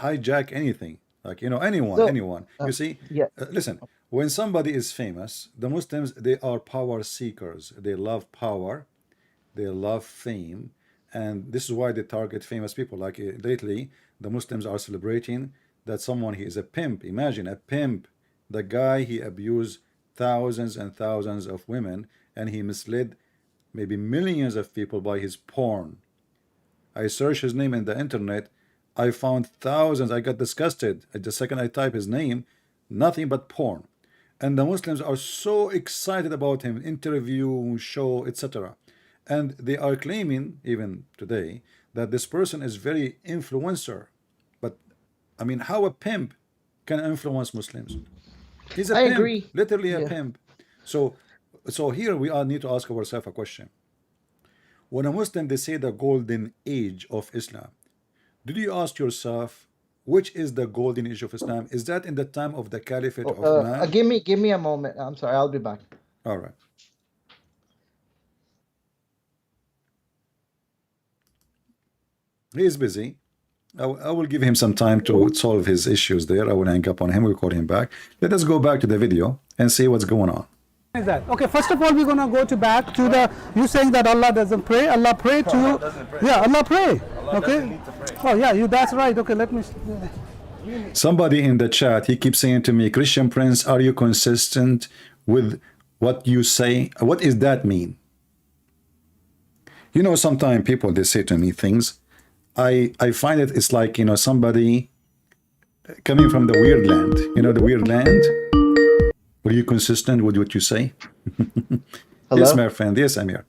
hijack anything, like anyone. You see, listen. When somebody is famous, the Muslims, they are power seekers. They love power, they love fame, and this is why they target famous people. Like lately, the Muslims are celebrating that someone, he is a pimp. Imagine a pimp, the guy, he abused thousands and thousands of women, and he misled maybe millions of people by his porn. I searched his name in the internet, I found thousands. I got disgusted. The second I type his name, nothing but porn. And the Muslims are so excited about him, interview, show, etc. And they are claiming even today that this person is very influencer. I mean, how a pimp can influence Muslims? He's a pimp, agree. literally a pimp. So here we all need to ask ourselves a question. When a Muslim, they say the golden age of Islam, did you ask yourself, which is the golden age of Islam? Is that in the time of the Caliphate of man? Give me a moment. I'm sorry, I'll be back. All right. He is busy. I will give him some time to solve his issues there. I will hang up on him. We'll call him back. Let us go back to the video and see what's going on. Is that okay? First of all, we're gonna go back to the you saying that Allah doesn't pray. Allah pray to Allah doesn't pray. Yeah, Allah pray. Allah Okay. doesn't need to pray. Oh yeah, that's right. Okay, let me. Somebody in the chat, he keeps saying to me, Christian Prince, are you consistent with what you say? What does that mean? Sometimes people, they say to me things. I find it's like, somebody coming from the weird land. The weird land? Were you consistent with what you say? Hello? Yes, my friend. Yes, Amir.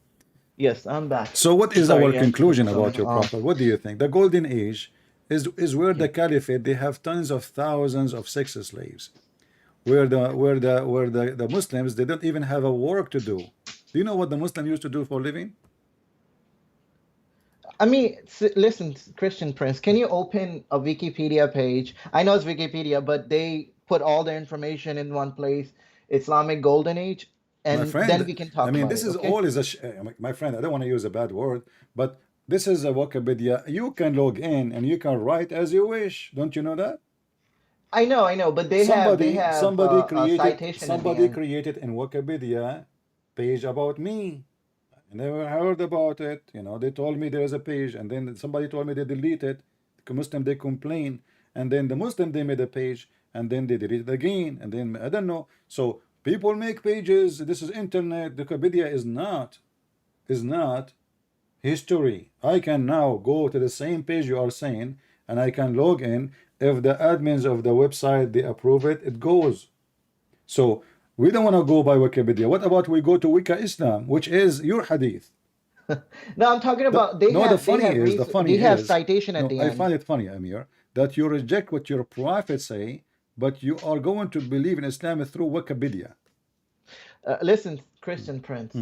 Yes, I'm back. So what is Sorry, our yes. conclusion about your prophet? What do you think? The golden age is where the caliphate, they have tons of thousands of sex slaves. Where the Muslims, they don't even have a work to do. Do you know what the Muslim used to do for a living? I mean, listen, Christian Prince, can you open a Wikipedia page? I know it's Wikipedia, but they put all the information in one place, Islamic Golden Age, and then we can talk about it. This is okay? all my friend, I don't want to use a bad word, but this is a Wikipedia. You can log in and you can write as you wish. Don't you know that? I know, but they have somebody a citation created in Wikipedia page about me. I never heard about it. You know, they told me there is a page, and then somebody told me they deleted. The Muslim they complain, and then the Muslim they made a page, and then they deleted it again, and then I don't know. So people make pages. This is internet. The Wikipedia is not history. I can now go to the same page you are saying, and I can log in. If the admins of the website they approve it, it goes. So we don't want to go by Wikipedia. What about we go to Wika Islam, which is your hadith? No, I'm talking about they No, have they have citation at no, the I end. find it funny, Amir, that you reject what your prophet say, but you are going to believe in Islam through Wikipedia. Listen, Christian Prince,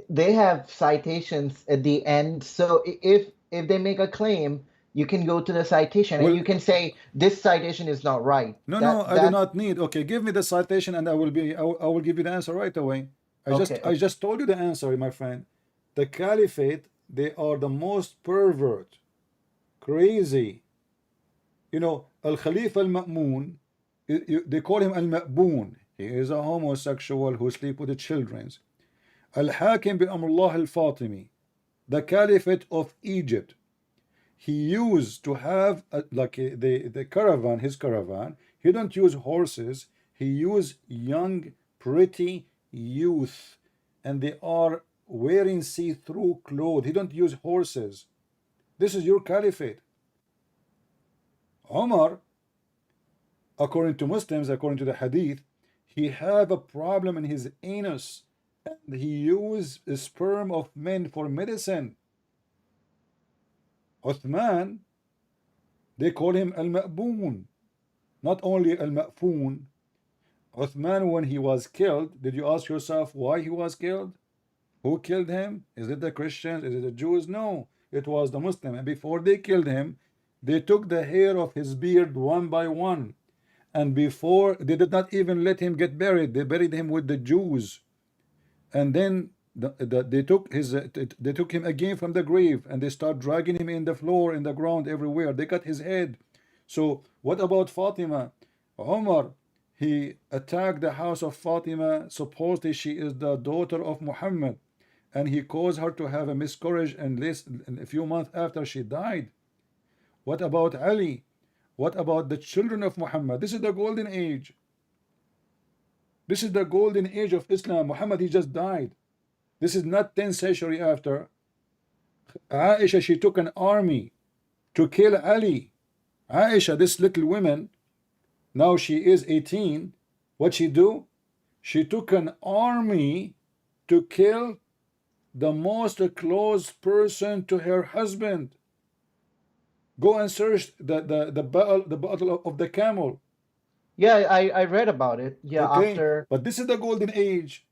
they have citations at the end. So if they make a claim, you can go to the citation Well, and you can say this citation is not right. no, That no, I do not need. Okay, give me the citation, and I will give you the answer right away. okay. I just told you the answer, my friend. The caliphate, they are the most pervert, crazy. You know, Al Khalifa Al Ma'mun, they call him Al Ma'boon. He is a homosexual who sleep with the children. Al Hakim bin Amrullah Al Fatimi, the caliphate of Egypt. He used to have the caravan, his caravan. He don't use horses. He used young, pretty youth, and they are wearing see-through clothes. He don't use horses. This is your caliphate. Omar, according to Muslims, according to the hadith, he had a problem in his anus, and he used the sperm of men for medicine. Uthman, they call him Al-Ma'boon, not only Al-Ma'foon. Uthman, when he was killed, did you ask yourself why he was killed? Who killed him? Is it the Christians? Is it the Jews? No, it was the Muslim. And before they killed him, they took the hair of his beard one by one. And before, they did not even let him get buried. They buried him with the Jews. And then they took him again from the grave, and they start dragging him in the floor, in the ground, everywhere. They cut his head. So what about Fatima? Omar, he attacked the house of Fatima. Supposedly she is the daughter of Muhammad, and he caused her to have a miscarriage, and a few months after she died. What about Ali? What about the children of Muhammad? This is the golden age. This is the golden age of Islam. Muhammad, he just died. This is not 10th century after. Aisha, she took an army to kill Ali. Aisha, this little woman, now she is 18. What she do? She took an army to kill the most close person to her husband. Go and search the battle of the camel. Yeah, I read about it. Yeah, Okay, after but this is the golden age.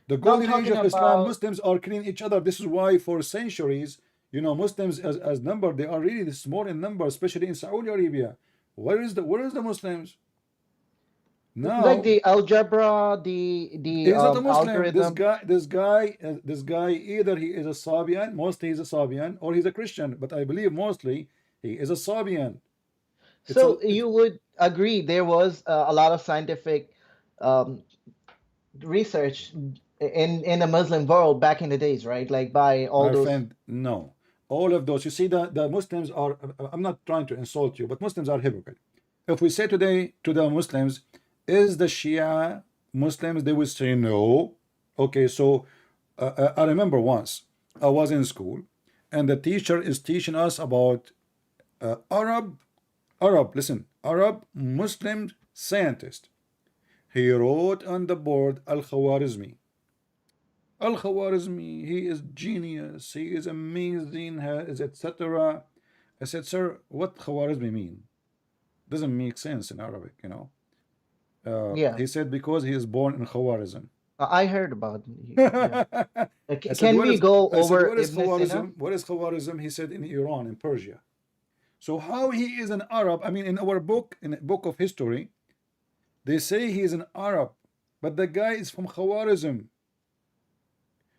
The no, I'm golden age talking of Islam. about Muslims are killing each other. This is why for centuries, you know, Muslims as number, they are really small in number, especially in Saudi Arabia. Where is the Muslims? like Now the algebra, the he's not a Muslim. algorithm. This guy, either he is a Sabian, mostly he's a Sabian, or he's a Christian. But I believe mostly he is a Sabian. It's a So you would agree there was a lot of scientific um, research in the Muslim world back in the days, right? Like by all my those. friend, no. All of those, you see, the Muslims are, I'm not trying to insult you, but Muslims are hypocrite. If we say today to the Muslims, is the Shia Muslims, they would say no. Okay, so I remember once I was in school, and the teacher is teaching us about Arab Muslim scientist. He wrote on the board Al-Khwarizmi. Al-Khwarizmi, he is genius, he is amazing, etc. I said, sir, what Khwarizmi mean? Doesn't make sense in Arabic, you know. Yeah, He said because he is born in Khwarizm. I heard about. Yeah. I said, Can we go I said, over what is Ibn Sina? Khwarizm? What is Khwarizm? He said in Iran, in Persia. So how he is an Arab? I mean, in our book, in a book of history, they say he is an Arab, but the guy is from Khwarizm.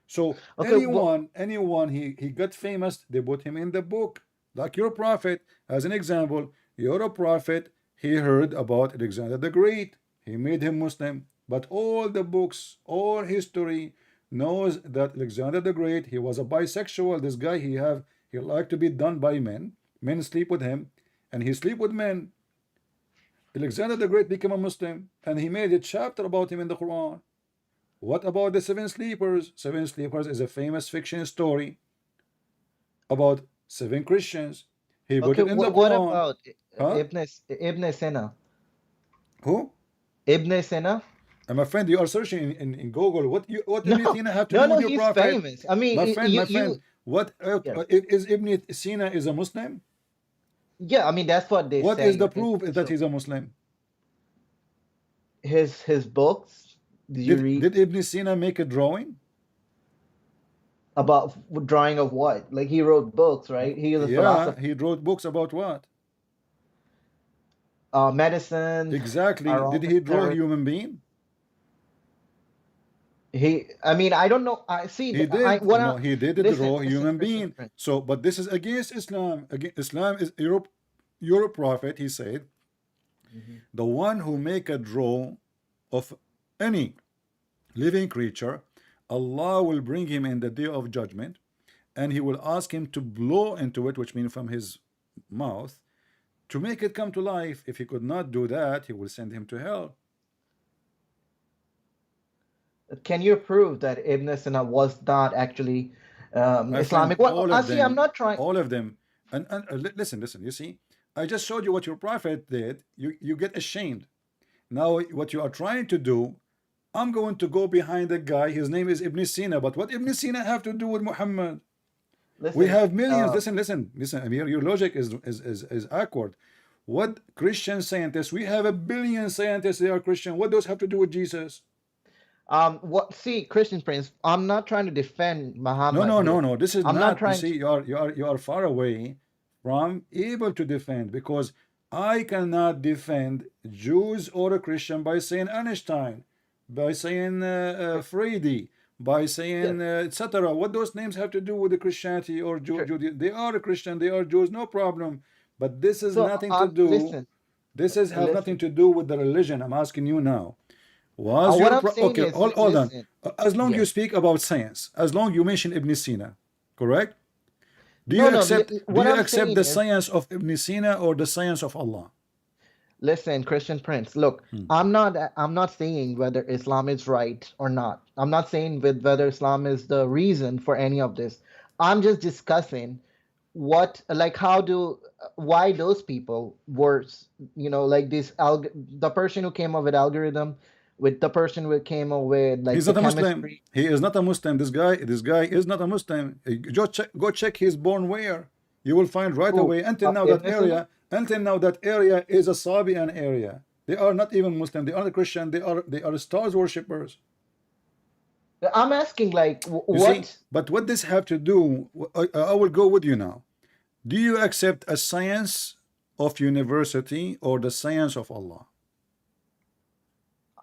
So Okay, well, anyone he got famous, they put him in the book. Like your prophet, as an example, your prophet, he heard about Alexander the Great. He made him Muslim. But all the books, all history, knows that Alexander the Great, he was a bisexual. This guy, he liked to be done by men. Men sleep with him, and he sleep with men. Alexander the Great became a Muslim, and he made a chapter about him in the Quran. What about the seven sleepers? Seven sleepers is a famous fiction story about seven Christians. He put Okay, it in the what Quran. about Huh? Ibn Sina? Who? Ibn Sina? And my friend, you are searching in Google. What Ibn No, Sina have to do no, with your he's prophet? famous. I mean, My friend, what yeah, is Ibn Sina is a Muslim? yeah. I mean, that's what they What say. is the Okay, proof that so he's a Muslim? his books. Did you read Did Ibn Sina make a drawing? about drawing of what? Like he wrote books, right? He was a Yeah, philosopher, he wrote books about what? medicine, Exactly. Did he draw a aromatherapy. human being? I mean, I don't know. I see. He did. What I, He did listen, draw a listen, human Christian being. Prince. So, but this is against Islam. Islam is your prophet. He said, Mhm. the one who make a draw of any living creature, Allah will bring him in the day of judgment, and He will ask him to blow into it, which means from his mouth, to make it come to life. If he could not do that, He will send him to hell. Can you prove that Ibn Sina was not actually My friend, Islamic? Well, I see. I'm not trying. all of them, and listen, you see, I just showed you what your prophet did. You get ashamed. Now, what you are trying to do, I'm going to go behind a guy. His name is Ibn Sina. But what Ibn Sina have to do with Muhammad? We Listen, have millions. Listen. I mean, your logic is awkward. What Christian scientists? We have a billion scientists. They are Christian. What those have to do with Jesus? what? See, Christian Prince. I'm not trying to defend No, Muhammad no, no, here. no. This is I'm not not. You trying to. see, you are far away from able to defend, because I cannot defend Jews or a Christian by saying Einstein, by saying Frady, by Yes, saying etc. What those names have to do with the Christianity or sure. Judaism? They are a Christian. They are Jews. No problem. But this is So, nothing to do. listen, This is have nothing listen. to do with the religion. I'm asking you now. Was What your I'm saying okay? is, Hold on. listen. As long you Yes. speak about science, as long you mention Ibn Sina, correct? No, no. Do What you I'm accept saying the is, science of Ibn Sina or the science of Allah? listen, Christian Prince. Look, I'm not saying whether Islam is right or not. I'm not saying whether Islam is the reason for any of this. I'm just discussing what, like, why those people were, like the person who came up with algorithm, with the person who came up with like He's the not a Muslim. chemistry. He is not a Muslim. This guy is not a Muslim. Go check his born where. You will find right Who? away. Ibn Sina? Until now that area is a Sabian area. They are not even Muslim. They are not Christian. They are stars worshippers. I'm asking, like, You see, what? but what this have to do? I will go with you now. Do you accept a science of university or the science of Allah?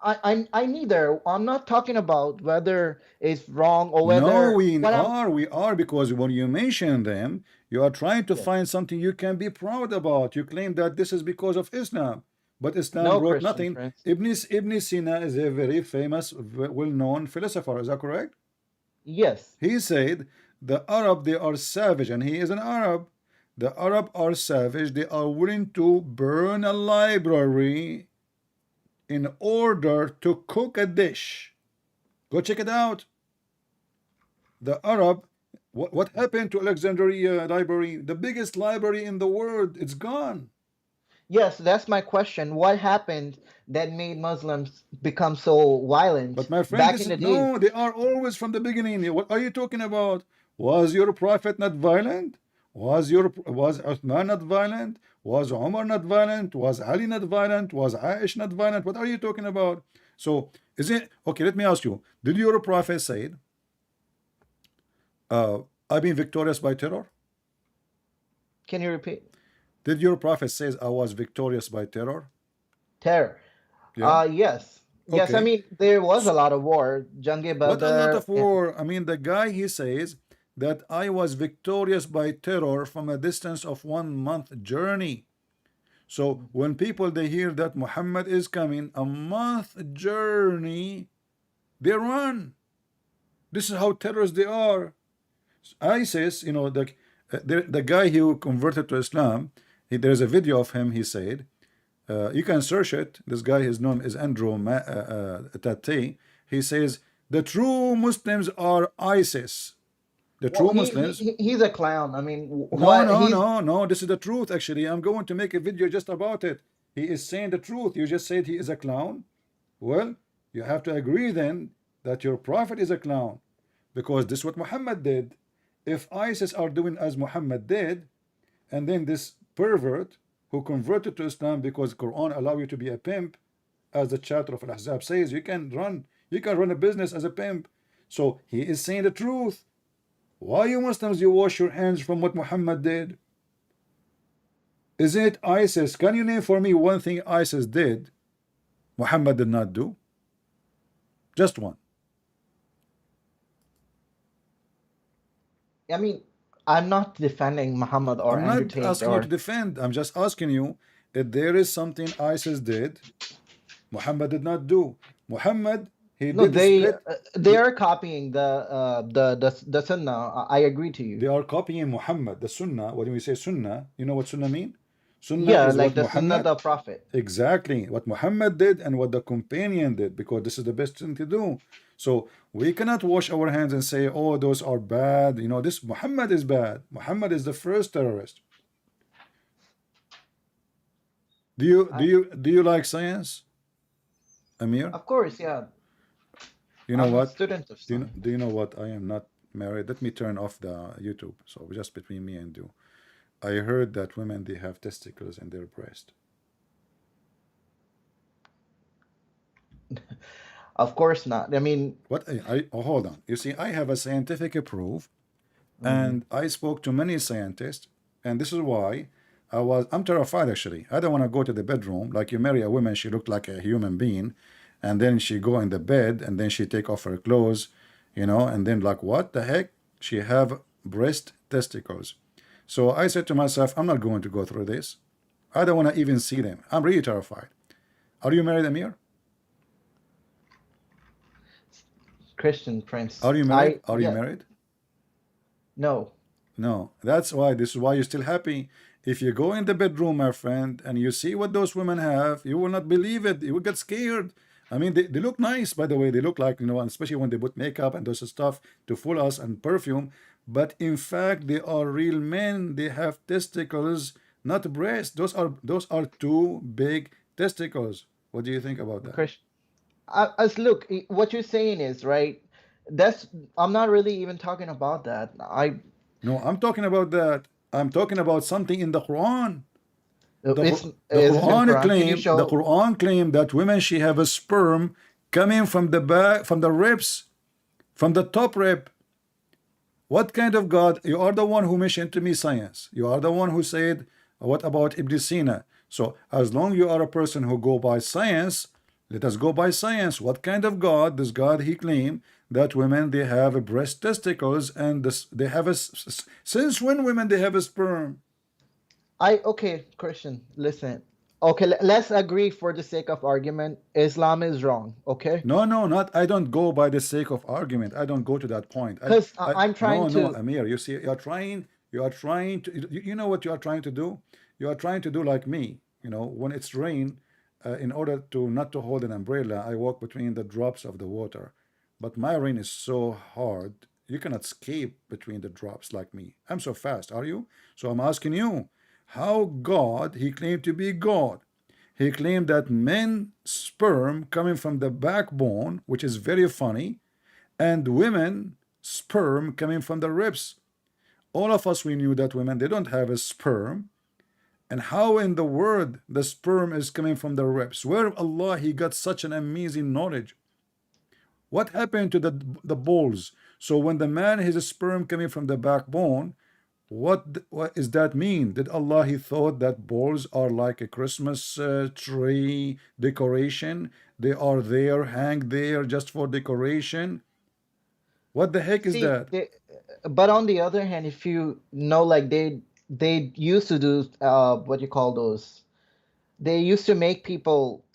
I neither. I'm not talking about whether it's wrong or No, whether what I'm. we are, because when you mention them, you are trying to Yes. find something you can be proud about. You claim that this is because of Islam, but Islam No, brought Christian nothing. Prince. Ibn Sina is a very famous, well-known philosopher. Is that correct? Yes. He said the Arab, they are savage, and he is an Arab. The Arab are savage. They are willing to burn a library in order to cook a dish. Go check it out. The Arab, what happened to Alexandria library? The biggest library in the world. It's gone. Yes, that's my question. What happened that made Muslims become so violent But my friend, back this in is the days? no, they are always from the beginning. What are you talking about? Was your prophet not violent? Was Uthman not violent? Was Umar not violent? Was Ali not violent? Was Aish not violent? What are you talking about? So is it okay? Let me ask you: did your prophet say, "I've been victorious by terror"? Can you repeat? Did your prophet says, "I was victorious by terror"? Terror. Yeah. Yes. Yes, I Okay. mean there was a lot of war, Jange What a lot Badr, of war. I mean, the guy, he says that I was victorious by terror from a distance of 1 month journey. So when people they hear that Muhammad is coming, a month journey, they run. This is how terrorists they are. ISIS, the guy who converted to Islam, there's a video of him. He said, you can search it. This guy, his name is Andrew Tate. He says the true Muslims are ISIS. The Well, true Muslims. he's a clown. I mean, No, what no, he's no, no. This is the truth. Actually, I'm going to make a video just about it. He is saying the truth. You just said he is a clown. Well, you have to agree then that your prophet is a clown, because this is what Muhammad did. If ISIS are doing as Muhammad did, and then this pervert who converted to Islam because Quran allow you to be a pimp, as the chapter of Al-Ahzab says, you can run a business as a pimp. So he is saying the truth. Why you Muslims you wash your hands from what Muhammad did? Is it ISIS? Can you name for me one thing ISIS did Muhammad did not do? Just one. I mean, I'm not defending Muhammad or I'm Andrew not Tate asking you or to defend. I'm just asking you if there is something ISIS did Muhammad did not do. Muhammad, he no, did split. they are copying the Sunnah. I agree to you. They are copying Muhammad, the Sunnah. When we say Sunnah, you know what Sunnah mean? Sunnah Yeah, is like what the Sunnah Muhammad, the Prophet. exactly what Muhammad did and what the companion did, because this is the best thing to do. So we cannot wash our hands and say, oh, those are bad. This Muhammad is bad. Muhammad is the first terrorist. Do you like science, Amir? Of course, yeah. You know I'm a what? student of science. Do you know what? I am not married. Let me turn off the YouTube. So just between me and you. I heard that women they have testicles in their breast. Of course not. I mean, What? Hold on. You see, I have a scientific proof, and I spoke to many scientists, and this is why I'm terrified actually. I don't want to go to the bedroom. Like you marry a woman, she looked like a human being, and then she go in the bed, and then she take off her clothes, and then like what the heck? She have breast testicles. So I said to myself, I'm not going to go through this. I don't want to even see them. I'm really terrified. Are you married, Amir? Christian Prince. Are you married? Are you yeah, married? no. No. This is why you're still happy. If you go in the bedroom, my friend, and you see what those women have, you will not believe it. You will get scared. I mean, they look nice, by the way. They look like, and especially when they put makeup and those stuff to fool us and perfume. But in fact, they are real men. They have testicles, not breasts. Those are two big testicles. What do you think about that? Christian. Look, what you're saying is right. I'm not really even talking about that. No, I'm talking about that. I'm talking about something in the Quran. The Is it in Quran? Can you the show? Quran claim that women she have a sperm coming from the back, from the ribs, from the top rib. What kind of God? You are the one who mentioned to me science. You are the one who said, what about Ibn Sina? So as long you are a person who go by science, let us go by science. What kind of God does God he claim that women they have a breast testicles and they have a since when women they have a sperm? Okay, Christian, listen. Okay, let's agree for the sake of argument. Islam is wrong. Okay. No, not. I don't go by the sake of argument. I don't go to that point. Because I'm trying no, to. Amir. You see, you are trying to. You know what you are trying to do? You are trying to do like me. When it's rain, in order to not to hold an umbrella, I walk between the drops of the water. But my rain is so hard, you cannot escape between the drops like me. I'm so fast, are you? So I'm asking you, how God, he claimed to be God. He claimed that men sperm coming from the backbone, which is very funny, and women sperm coming from the ribs. All of us, we knew that women, they don't have a sperm. And how in the world the sperm is coming from the ribs? Where Allah, he got such an amazing knowledge. What happened to the balls? So when the man has a sperm coming from the backbone, what does that mean? Did Allah he thought that balls are like a Christmas tree decoration? They are there, hang there just for decoration? What the heck is that? But on the other hand, if you know, like they used to do what you call those. They used to make people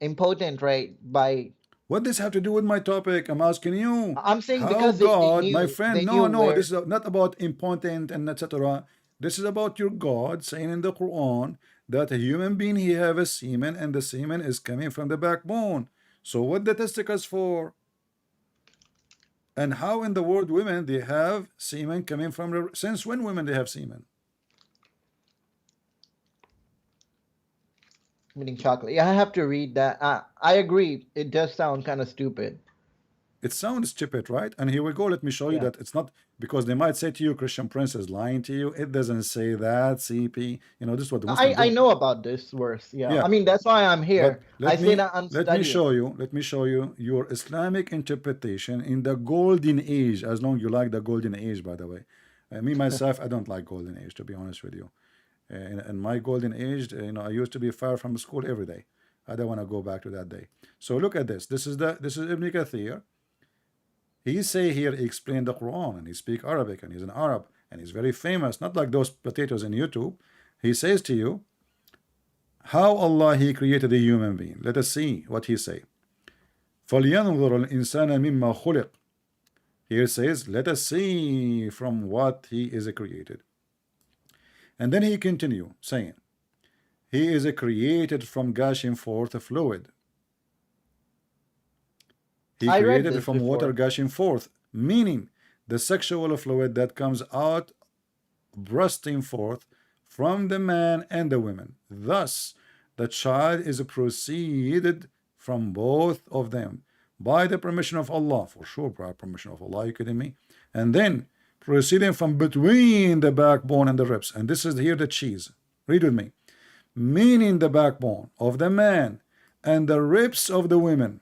impotent, right? By What does have to do with my topic? I'm asking you. I'm saying How because God, my friend, they no, knew no, where. this is not about important and etc. This is about your God saying in the Quran that a human being he have a semen and the semen is coming from the backbone. So what the testicles for? And how in the world women they have semen coming from the, since when women they have semen? Meaning chocolate. Yeah, I have to read that. I agree. It does sound kind of stupid. It sounds stupid, right? And here we go. Let me show you Yeah. that it's not, because they might say to you, Christian Prince is lying to you. It doesn't say that, CP. You know, this is what the Muslim I do. know about this verse. Yeah. Yeah, I mean, that's why I'm but here. I say that I'm let me studying. show you. Let me show you your Islamic interpretation in the golden age. As long you like the golden age, by the way. Me myself, I don't like golden age, to be honest with you. In my golden age, you know, I used to be far from school every day. I don't want to go back to that day. So look at this. This is Ibn Kathir. He say here he explained the Quran and he speak Arabic and he's an Arab and he's very famous, not like those potatoes in YouTube. He says to you how Allah he created a human being. Let us see what he say. فَلْيَنْظُرَ الْإِنسَانَ مِمَّا خُلِقَ. Here says, let us see from what he is created. And then he continue saying, he is created from gushing forth a fluid. He I read created this from water before. gushing forth, meaning the sexual fluid that comes out bursting forth from the man and the woman. Thus, the child is proceeded from both of them by the permission of Allah, for sure, by permission of Allah. Are you kidding me? And then proceeding from between the backbone and the ribs. And this is here the cheese. Read with me. Meaning the backbone of the man and the ribs of the women,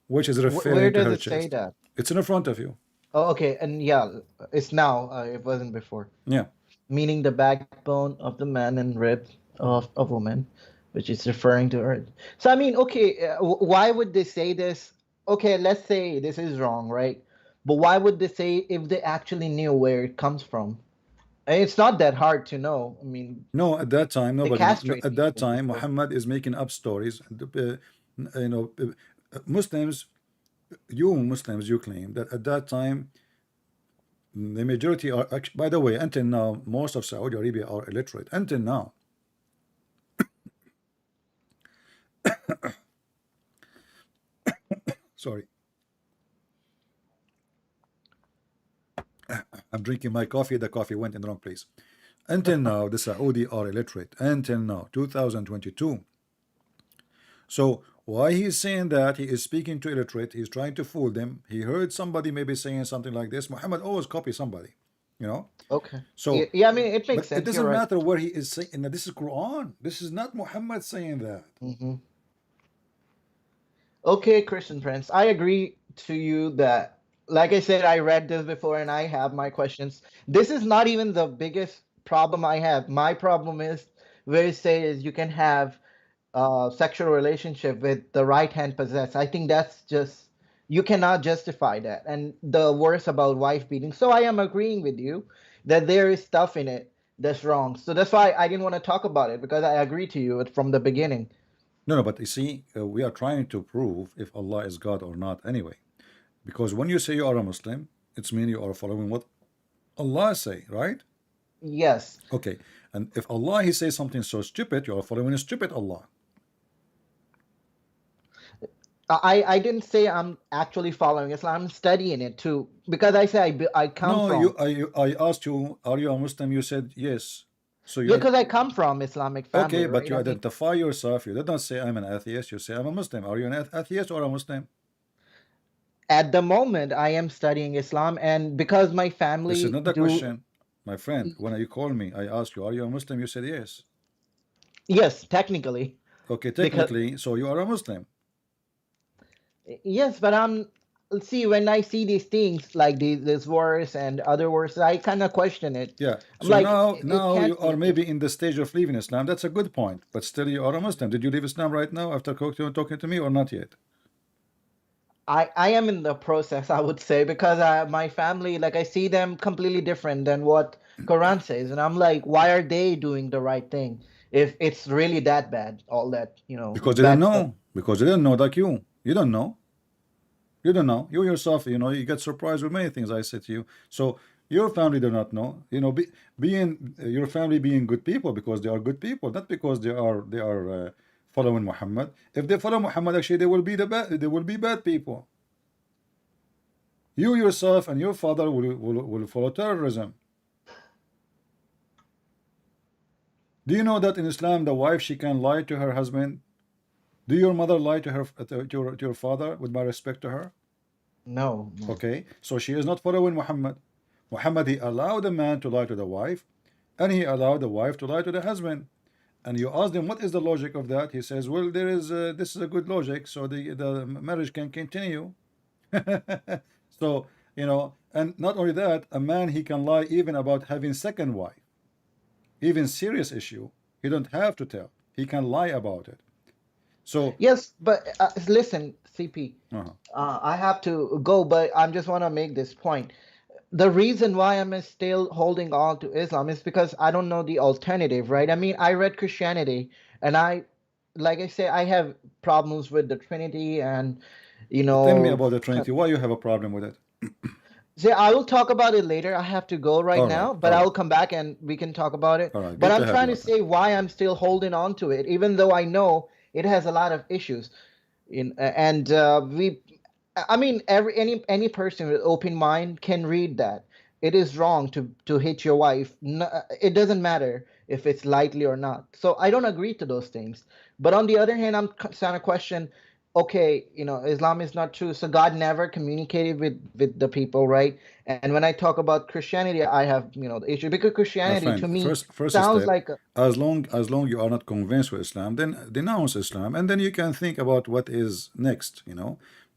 which is Where referring to does her it say chest. that? It's in front of you. Oh, okay. And yeah, it's now. It wasn't before. Yeah. Meaning the backbone of the man and rib of a woman, which is referring to her. So I mean, okay, why would they say this? Okay, let's say this is wrong, right? But why would they say if they actually knew where it comes from? And it's not that hard to know. I mean, No, at that time, they nobody. castrate At that people time, before. Muhammad is making up stories. You know, Muslims, you Muslims, you claim that at that time, the majority are. By the way, until now, most of Saudi Arabia are illiterate. Until now, sorry, I'm drinking my coffee. The coffee went in the wrong place. Until now, the Saudi are illiterate. Until now, 2022. So why he's saying that he is speaking to illiterate, he's trying to fool them. He heard somebody maybe saying something like this. Muhammad always copy somebody, you know. Okay. So, Yeah, I mean, it makes but it sense. You're doesn't right. matter where he is saying. And this is Quran. This is not Muhammad saying that. Hmm. Okay, Christian Prince, I agree to you that, like I said, I read this before and I have my questions. This is not even the biggest problem I have. My problem is where it says you can have sexual relationship with the right hand possessed. I think that's just, you cannot justify that. And the worst about wife beating. So I am agreeing with you that there is stuff in it that's wrong. So that's why I didn't want to talk about it, because I agree to you from the beginning. No, no, but you see, we are trying to prove if Allah is God or not anyway. Because when you say you are a Muslim, it's mean you are following what Allah say, right? Yes. Okay. And if Allah he says something so stupid, you are following a stupid Allah. I didn't say I'm actually following Islam. I'm studying it too, because I say I come No, from, I asked you, are you a Muslim? You said yes. So yeah, you because I come from Islamic family, okay, but right? you I mean, identify yourself. You did not say I'm an atheist. You say I'm a Muslim. Are you an atheist or a Muslim? at the moment I am studying Islam, and because my This is family not the do, question, my friend. When you call me, I asked you, are you a Muslim? You said yes. yes, technically, Okay, because technically, so you are a Muslim. yes, but I'm, see, when I see these things like this verse and other verses, I kind of question it. Yeah. I'm So like, it now you can't are be this. maybe in the stage of leaving Islam. That's a good point, but still you are a Muslim. Did you leave Islam right now after talking to me or not yet? I am in the process, I would say, because my family, like I see them completely different than what Quran says, and I'm like, why are they doing the right thing if it's really that bad? All that, Because they didn't bad stuff. know. Because they didn't know like you. You don't know. You don't know. You yourself, you get surprised with many things I said to you. So your family do not know. Being your family being good people because they are good people, not because they are following Muhammad. If they follow Muhammad, actually they will be they will be bad people. You yourself and your father will follow terrorism. Do you know that in Islam the wife she can lie to her husband? Do your mother lie to her to your father with my respect to her? No, no. Okay, so she is not following Muhammad. Muhammad, he allowed the man to lie to the wife, and he allowed the wife to lie to the husband. And you ask him, what is the logic of that? He says, well, this is a good logic, so the marriage can continue. So, and not only that, a man, he can lie even about having second wife, even serious issue. He don't have to tell. He can lie about it. So, Yes, but listen, CP. uh-huh. I have to go, but I just want to make this point. The reason why I'm still holding on to Islam is because I don't know the alternative, right? I mean, I read Christianity, and like I say, I have problems with the Trinity, and you Tell me know, about the Trinity. Why you have a problem with it? see, I will talk about it later. I have to go right All right, now, but all I right, will come back and we can talk about it. all right. But Good to I'm have you, trying my to friend. say why I'm still holding on to it, even though I know it has a lot of issues. And I mean, any person with open mind can read that. It is wrong to hit your wife. No, it doesn't matter if it's lightly or not. So I don't agree to those things. But on the other hand, I'm trying to question. Okay, Islam is not true. So God never communicated with the people, right? And when I talk about Christianity, I have the issue because My Christianity to friend, me first sounds step, like as long you are not convinced with Islam, then denounce Islam, and then you can think about what is next.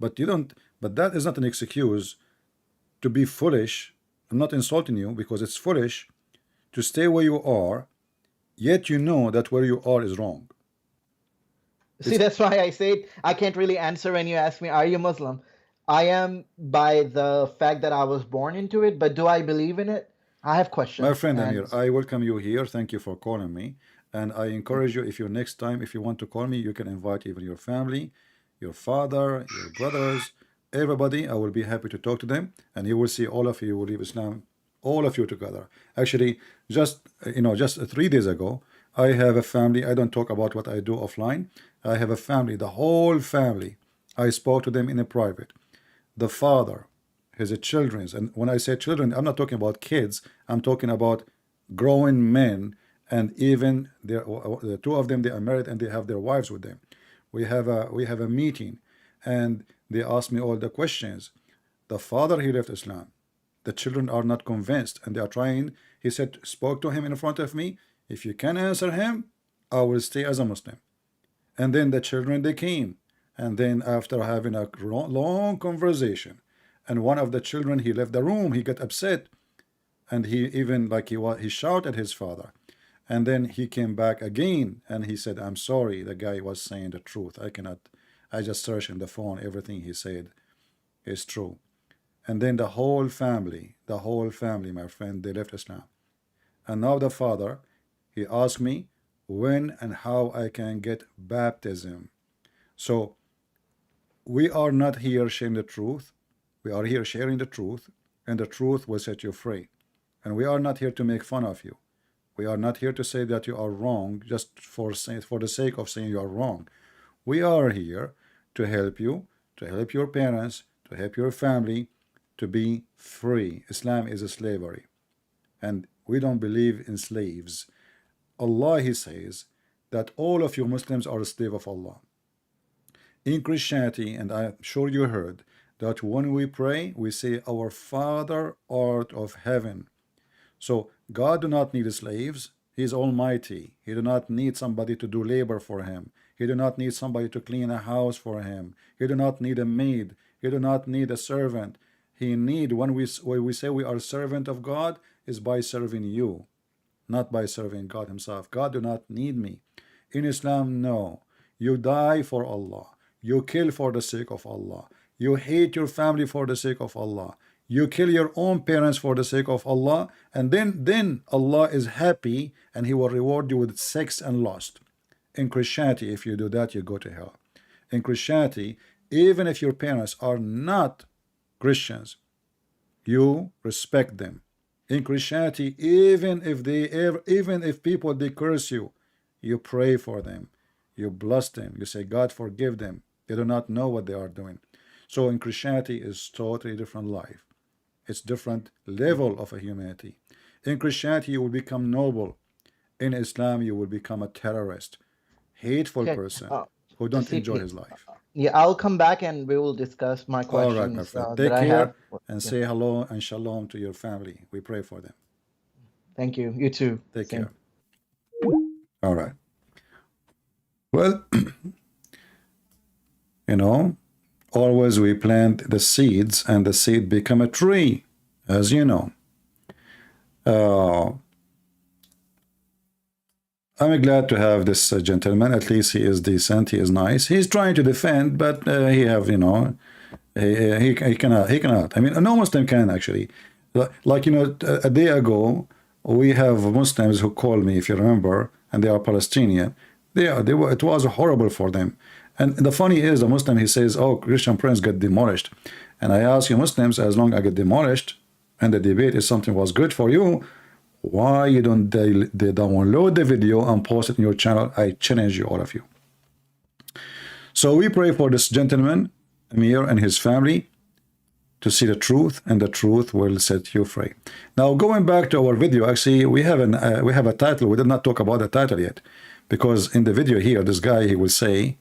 But you don't. But that is not an excuse to be foolish. I'm not insulting you because it's foolish to stay where you are, yet you know that where you are is wrong. See, It's that's why I said I can't really answer when you ask me, are you Muslim? I am by the fact that I was born into it, but do I believe in it? I have My questions. friend And Amir, I welcome you here. Thank you for calling me. And I encourage you, if you next time, if you want to call me, you can invite even your family, your father, your brothers, everybody. I will be happy to talk to them. And you will see all of you will leave Islam, all of you together. Actually, just 3 days ago, I have a family. I don't talk about what I do offline. I have a family, the whole family. I spoke to them in a private. The father, his children's, and when I say children, I'm not talking about kids. I'm talking about grown men, and even the two of them, they are married and they have their wives with them. We have a meeting, and they ask me all the questions. The father, he left Islam. The children are not convinced, and they are trying. He said, spoke to him in front of me. If you can answer him, I will stay as a Muslim. And then the children, they came. And then after having a long conversation, and one of the children, he left the room, he got upset. And he even he shouted at his father. And then he came back again and he said, I'm sorry, the guy was saying the truth. I just searched in the phone, everything he said is true. And then the whole family, my friend, they left Islam. And now the father, he asked me when and how I can get baptism. So we are not here sharing the truth. We are here sharing the truth, and the truth will set you free. And we are not here to make fun of you. We are not here to say that you are wrong just for the sake of saying you are wrong. We are here to help you, to help your parents, to help your family to be free. Islam is a slavery, and we don't believe in slaves. Allah, He says that all of you Muslims are a slave of Allah. In Christianity, and I'm sure you heard, that when we pray, we say, Our Father art of heaven. So God do not need slaves. He is almighty. He do not need somebody to do labor for him. He do not need somebody to clean a house for him. He do not need a maid. He do not need a servant. When we say we are servant of God, is by serving you, not by serving God himself. God do not need me. In Islam, no. You die for Allah. You kill for the sake of Allah. You hate your family for the sake of Allah. You kill your own parents for the sake of Allah, and then Allah is happy and He will reward you with sex and lust. In Christianity, if you do that, you go to hell. In Christianity, even if your parents are not Christians, you respect them. In Christianity, even if people they curse you, you pray for them, you bless them, you say, God forgive them, they do not know what they are doing. So in Christianity is totally different life. It's different level of a humanity. In Christianity you will become noble. In Islam you will become a terrorist, hateful Okay. person Uh, who the don't enjoy CP. his life. Yeah, I'll come back and we will discuss my All right, my questions friend. that Take I have. care and Yeah. say hello and shalom to your family. We pray for them. Thank you. You too. Take Same. care. All right. Well, you know, always we plant the seeds and the seed become a tree, as you know. I'm glad to have this gentleman. At least he is decent. He is nice. He's trying to defend, but he have, you know, he cannot. I mean, no Muslim can actually. Like, you know, a day ago, we have Muslims who called me, if you remember, and they are Palestinian. It was horrible for them. And the funny is, the Muslim, he says, oh, Christian prince got demolished. And I ask you Muslims, as long as I get demolished, and the debate is something was good for you, why you don't they download the video and post it in your channel? I challenge you, all of you. So we pray for this gentleman, Amir, and his family to see the truth, and the truth will set you free. Now, going back to our video, actually, we have a title. We did not talk about the title yet, because in the video here, this guy, he will say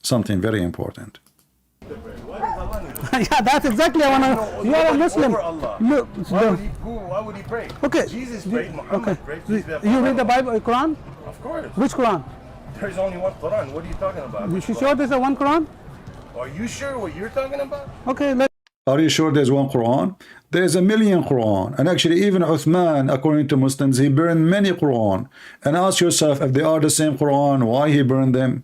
something very important. Yeah, that's exactly I want to. You are a Muslim. Over Allah. Look, Why would he pray? Okay. Jesus prayed. Muhammad Okay. prayed. Peace be upon You read him. the Bible, Quran? Of course. Which Quran? There's only one Quran. What are you talking about? You sure there's a one Quran? Are you sure what you're talking about? Okay, let. Are you sure there's one Quran? There's a million Quran. And actually, even Uthman, according to Muslims, he burned many Quran. And ask yourself, if they are the same Quran, why he burned them?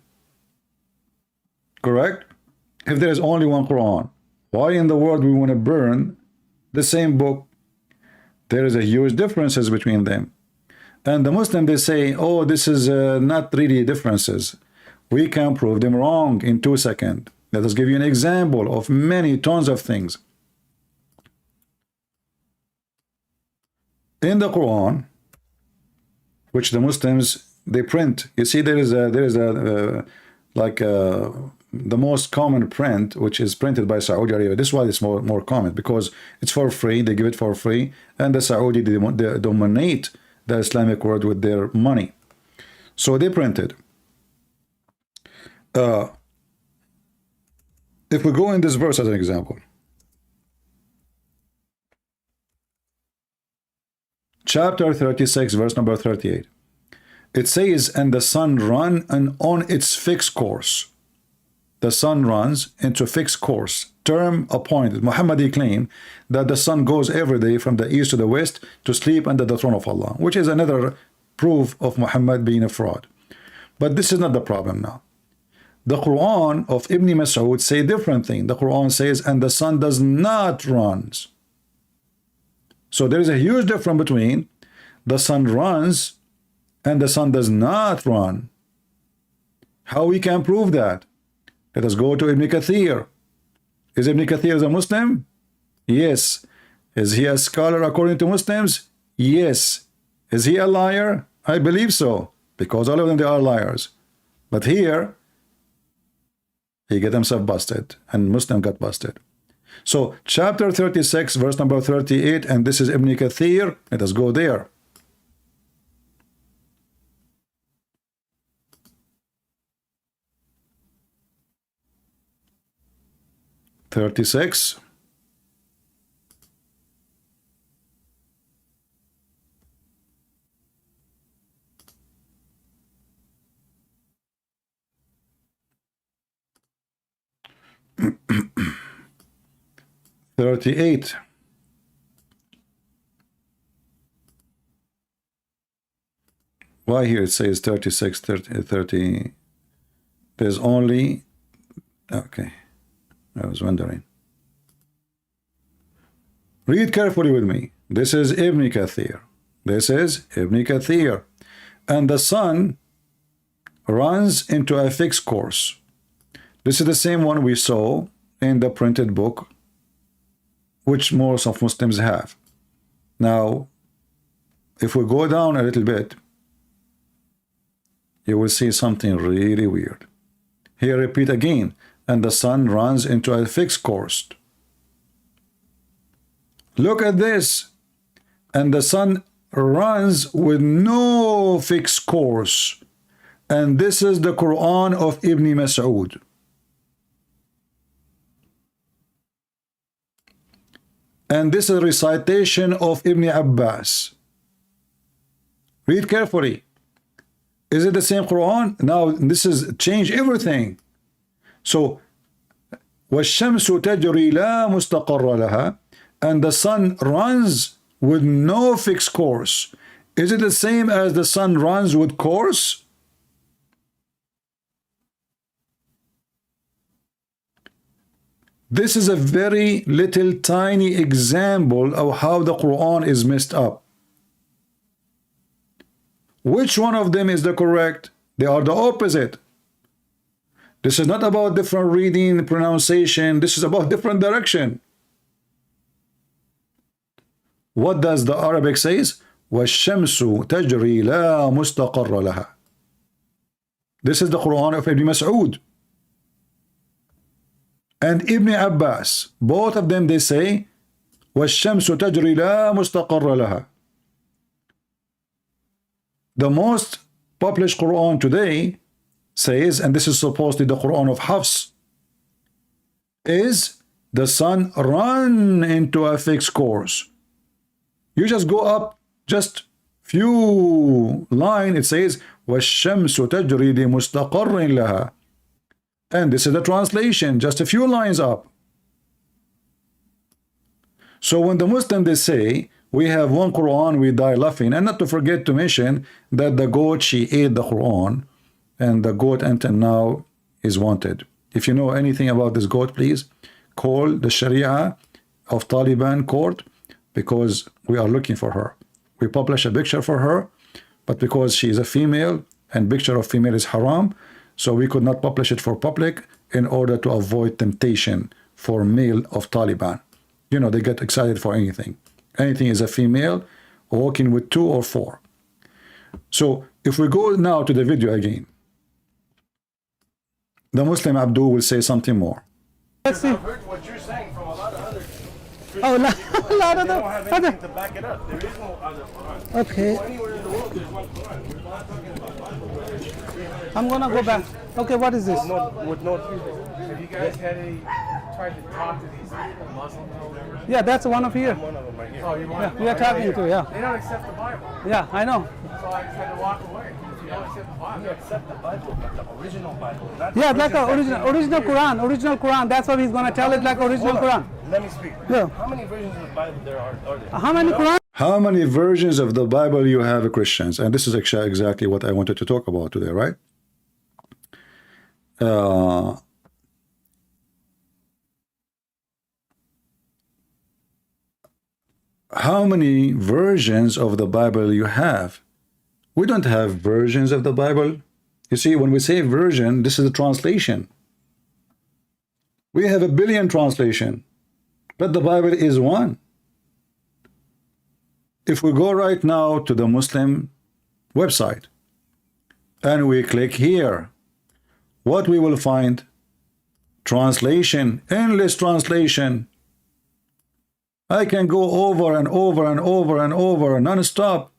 Correct? If there is only one Quran, why in the world we want to burn the same book? There is a huge differences between them. And the Muslim, they say, oh, this is not really differences. We can prove them wrong in 2 seconds. Let us give you an example of many tons of things. In the Quran, which the Muslims, they print, you see there is the most common print, which is printed by Saudi Arabia. This is why it's more common, because it's for free. They give it for free, and the Saudi, they dominate the Islamic world with their money. So they printed. If we go in this verse as an example, chapter 36, verse number 38, it says, and the sun run on its fixed course. The sun runs into fixed course, term appointed. Muhammad claimed that the sun goes every day from the east to the west to sleep under the throne of Allah, which is another proof of Muhammad being a fraud. But this is not the problem now. The Quran of Ibn Mas'ud say different thing. The Quran says, and the sun does not run. So there is a huge difference between the sun runs and the sun does not run. How we can prove that? Let us go to Ibn Kathir. Is Ibn Kathir a Muslim? Yes. Is he a scholar according to Muslims? Yes. Is he a liar? I believe so, because all of them, they are liars. But here, he got himself busted, and Muslim got busted. So, chapter 36, verse number 38, and this is Ibn Kathir. Let us go there. (36). (38). Why here it says 36, 30? There's only, okay, I was wondering. Read carefully with me. This is Ibn Kathir. This is Ibn Kathir. And the sun runs into a fixed course, This is the same one we saw in the printed book, which most of Muslims have. Now, if we go down a little bit, you will see something really weird. Here, repeat again, and the sun runs into a fixed course. Look at this. And the sun runs with no fixed course. And this is the Quran of Ibn Mas'ud. And this is a recitation of Ibn Abbas. Read carefully. Is it the same Quran? Now this is change everything. So وَالشَّمْسُ تَجْرِي لَا مُسْتَقَرَّ لَهَا, and the sun runs with no fixed course. Is it the same as the sun runs with course? This is a very little tiny example of how the Quran is messed up. Which one of them is the correct? They are the opposite. This is not about different reading, pronunciation. This is about different direction. What does the Arabic says? وَالشَّمْسُ تَجْرِي لَا مُسْتَقَرَّ لَهَا. This is the Quran of Ibn Mas'ud and Ibn Abbas. Both of them, they say وَالشَّمْسُ تَجْرِي لَا مُسْتَقَرَّ لَهَا. The most published Quran today says, and this is supposedly the Quran of Hafs, is the sun run into a fixed course. You just go up just few line, it says وَالشَّمْسُ تَجْرِي لِمُسْتَقَرٍ لَهَا. And this is the translation, just a few lines up. So when the Muslim, they say we have one Quran, we die laughing. And not to forget to mention that the goat, she ate the Quran, and the goat until now is wanted. If you know anything about this goat, please call the Sharia of Taliban court, because we are looking for her. We publish a picture for her, but because she is a female and picture of female is haram, so we could not publish it for public in order to avoid temptation for male of Taliban. You know, they get excited for anything. Anything is a female walking with 2 or 4. So if we go now to the video again, the Muslim Abdul will say something more. Let's see. I've heard what you're saying from a lot of other Oh, Christians. lot of They don't have them. anything to back it up. There is no other Quran. Okay. So anywhere in the world, there's one Quran. We're not talking about Bible where there's 300 I'm gonna go back. Okay, what is this? with no Have you guys had any tried to talk to these Muslims or whatever? Yeah, that's one of here. One of them right here. Oh, you Yeah, want? we are talking to, yeah. They don't accept the Bible, Yeah, I know. so I tried to walk away. If you don't accept the You Bible, accept the Bible, but the original Bible, not Yeah, the like a version that's original in here. Original Quran. That's what he's gonna tell it like original Hold on. Quran. Let me speak. Yeah. How many versions of the Bible there are there? How many Quran? How many versions of the Bible you have, Christians? And this is actually exactly what I wanted to talk about today, right? How many versions of the Bible you have? We don't have versions of the Bible. You see, when we say version, this is a translation. We have a billion translation, but the Bible is one. If we go right now to the Muslim website and we click here, what we will find? Translation, endless translation. I can go over and over and over and over non-stop.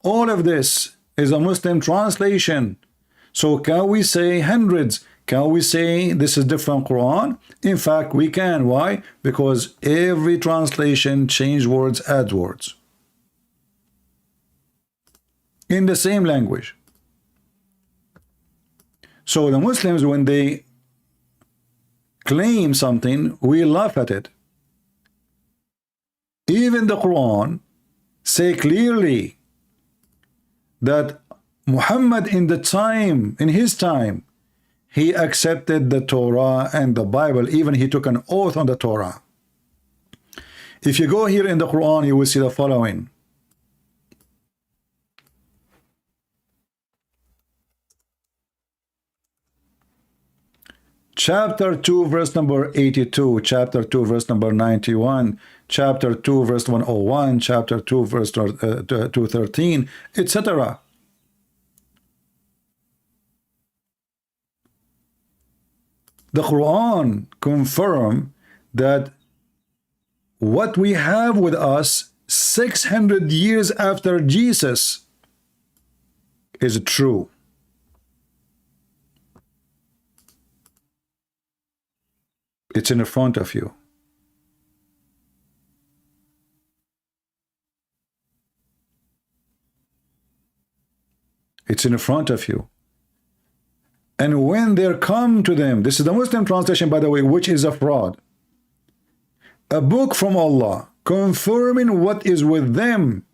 All of this is a Muslim translation. So can we say hundreds? Can we say this is different Quran? In fact, we can. Why? Because every translation change words, add words. In the same language. So the Muslims, when they claim something, we laugh at it. Even the Quran say clearly that Muhammad in his time, he accepted the Torah and the Bible. Even he took an oath on the Torah. If you go here in the Quran, you will see the following. Chapter 2, verse number 82, chapter 2, verse number 91, chapter 2, verse 101, chapter 2, verse 213, etc. The Quran confirm that what we have with us 600 years after Jesus is true. It's in front of you. It's in front of you. And when there come to them, this is the Muslim translation, by the way, which is a fraud, a book from Allah confirming what is with them.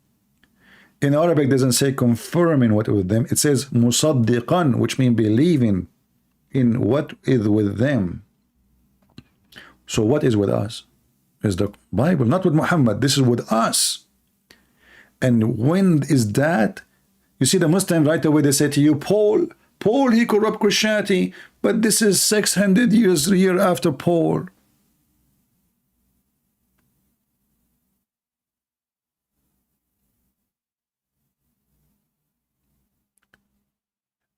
In Arabic, it doesn't say confirming what is with them. It says musaddiqan, which means believing in what is with them. So what is with us? Is the Bible, not with Muhammad. This is with us. And when is that? You see the Muslim right away, they say to you, Paul, he corrupt Christianity, but this is 600 years after Paul.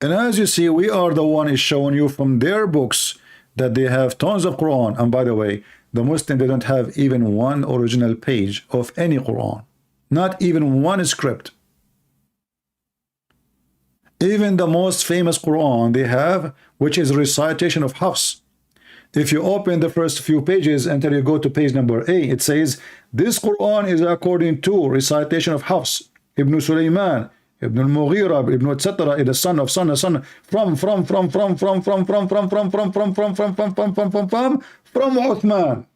And as you see, we are the one is showing you from their books that they have tons of Quran. And by the way, the Muslim, they don't have even one original page of any Quran. Not even one script. Even the most famous Quran they have, which is recitation of Hafs. If you open the first few pages until you go to page number 8, it says, this Quran is according to recitation of Hafs, Ibn Sulaiman, Ibn al-Mughira, Ibn etc., is the son of from Uthman.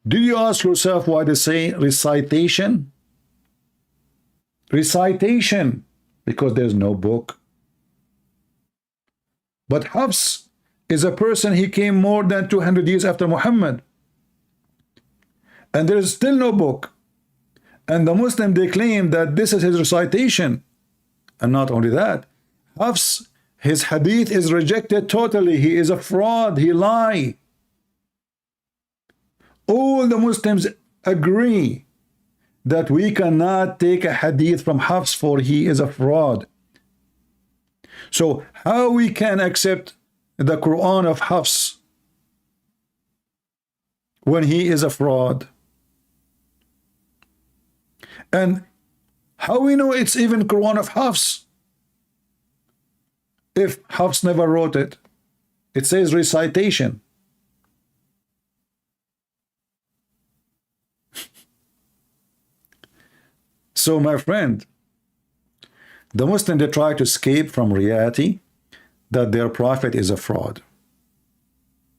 Do you ask yourself why they say recitation? Recitation, because there's no book. But Hafs is a person, he came more than 200 years after Muhammad. And there is still no book. And the Muslim, they claim that this is his recitation. And not only that, Hafs, his hadith is rejected totally. He is a fraud. He lied. All the Muslims agree that we cannot take a hadith from Hafs, for he is a fraud. So how we can accept the Quran of Hafs when he is a fraud? And how we know it's even Quran of Hafs if Hafs never wrote it? It says recitation. So my friend, the Muslim, they try to escape from reality that their prophet is a fraud.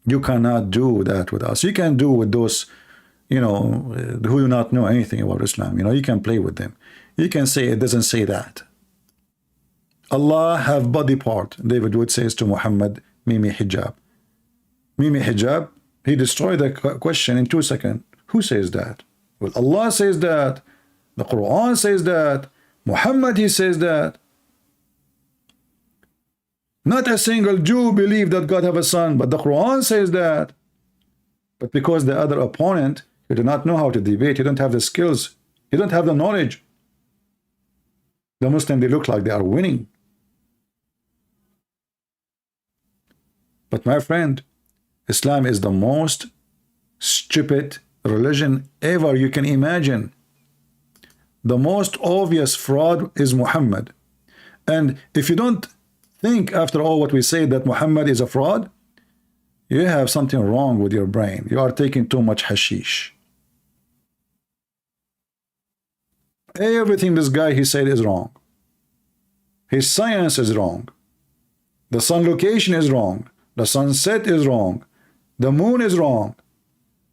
You cannot do that with us. You can do with those, you know, who do not know anything about Islam. You know, you can play with them. You can say it doesn't say that. Allah have body part. David Wood says to Muhammad, Mimi hijab. Mimi hijab, he destroyed the question in 2 seconds. Who says that? Well, Allah says that. The Quran says that. Muhammad, he says that. Not a single Jew believed that God have a son, but the Quran says that. But because the other opponent, you do not know how to debate, you don't have the skills, you don't have the knowledge, the Muslim, they look like they are winning. But my friend, Islam is the most stupid religion ever you can imagine. The most obvious fraud is Muhammad. And if you don't think after all what we say that Muhammad is a fraud, you have something wrong with your brain. You are taking too much hashish. Everything this guy he said is wrong. His science is wrong. The sun location is wrong. The sunset is wrong. The moon is wrong.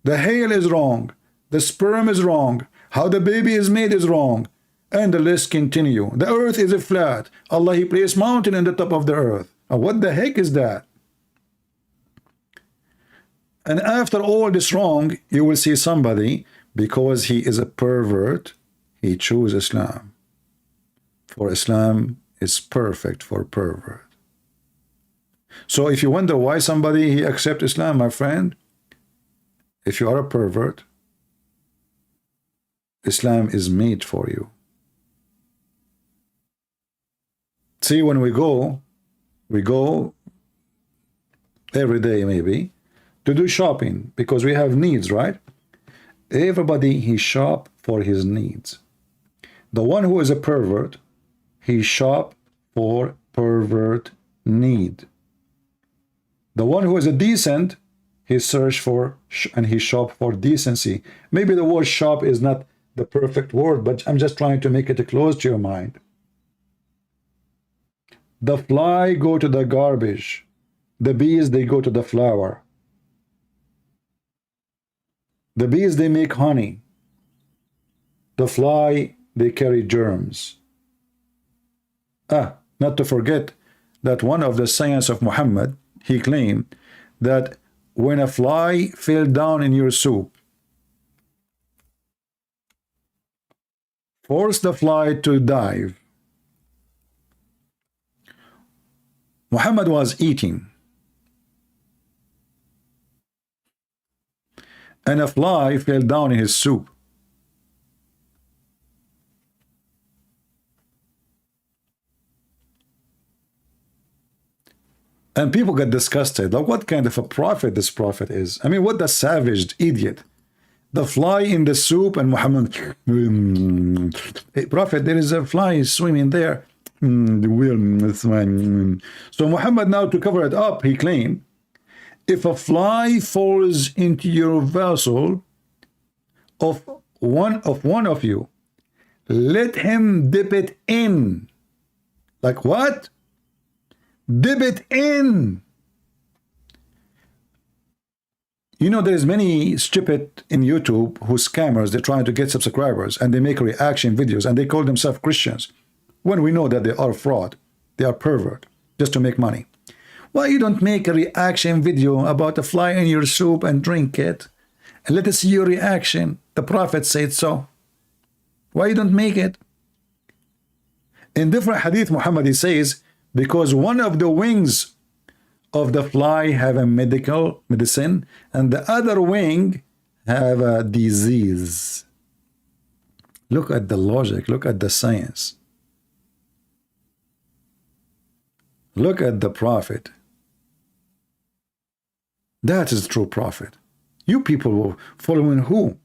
The hail is wrong. The sperm is wrong. How the baby is made is wrong. And the list continue. The earth is flat. Allah, he placed mountain in the top of the earth. What the heck is that? And after all this wrong, you will see somebody, because he is a pervert, he chooses Islam. For Islam is perfect for pervert. So if you wonder why somebody he accept Islam, my friend, if you are a pervert, Islam is made for you. See, when we go every day maybe to do shopping because we have needs, right? Everybody he shop for his needs. The one who is a pervert, he shop for pervert need. The one who is a decent, he search for and he shop for decency. Maybe the word shop is not the perfect word, but I'm just trying to make it close to your mind. The fly go to the garbage. The bees, they go to the flower. The bees, they make honey. The fly, they carry germs. Not to forget that one of the sayings of Muhammad, he claimed that when a fly fell down in your soup, force the fly to dive. Muhammad was eating, and a fly fell down in his soup. And people get disgusted. Like, what kind of a prophet this prophet is? I mean, what the savage idiot. The fly in the soup, and Muhammad, hey, prophet, there is a fly swimming there. So Muhammad, now to cover it up, he claimed, if a fly falls into your vessel of one of you, let him dip it in. Like what? Dip it in. You know, there's many stupid in YouTube who scammers. They're trying to get subscribers and they make reaction videos and they call themselves Christians when we know that they are fraud. They are pervert just to make money. Why you don't make a reaction video about a fly in your soup and drink it and let us see your reaction? The prophet said so. Why you don't make it? In different hadith, Muhammad, he says, because one of the wings of the fly have a medicine and the other wing have a disease. Look at the logic, look at the science. Look at the prophet. That is true prophet. You people following who?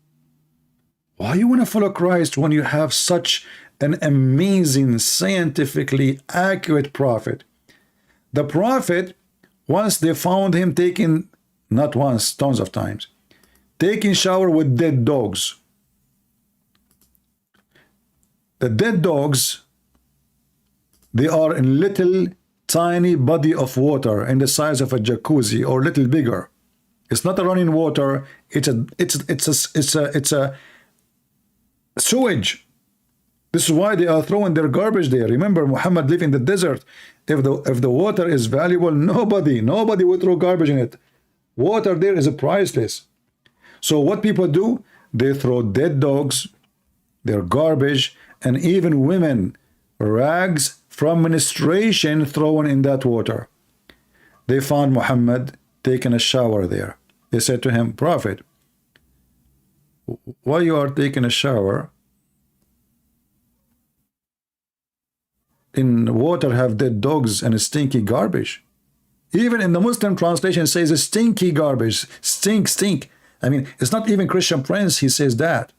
Why you want to follow Christ when you have such an amazing, scientifically accurate prophet? The prophet, once they found him taking, not once, tons of times, taking shower with dead dogs. The dead dogs, they are in little tiny body of water in the size of a jacuzzi or little bigger. It's not a running water. It's a sewage. This is why they are throwing their garbage there. Remember, Muhammad lived in the desert. If the water is valuable, nobody would throw garbage in it. Water there is priceless. So what people do, they throw dead dogs, their garbage, and even women, rags from menstruation thrown in that water. They found Muhammad taking a shower there. They said to him, Prophet, why you are taking a shower in water have dead dogs and stinky garbage? Even in the Muslim translation it says stinky garbage, stink. I mean, it's not even Christian Prince, he says that.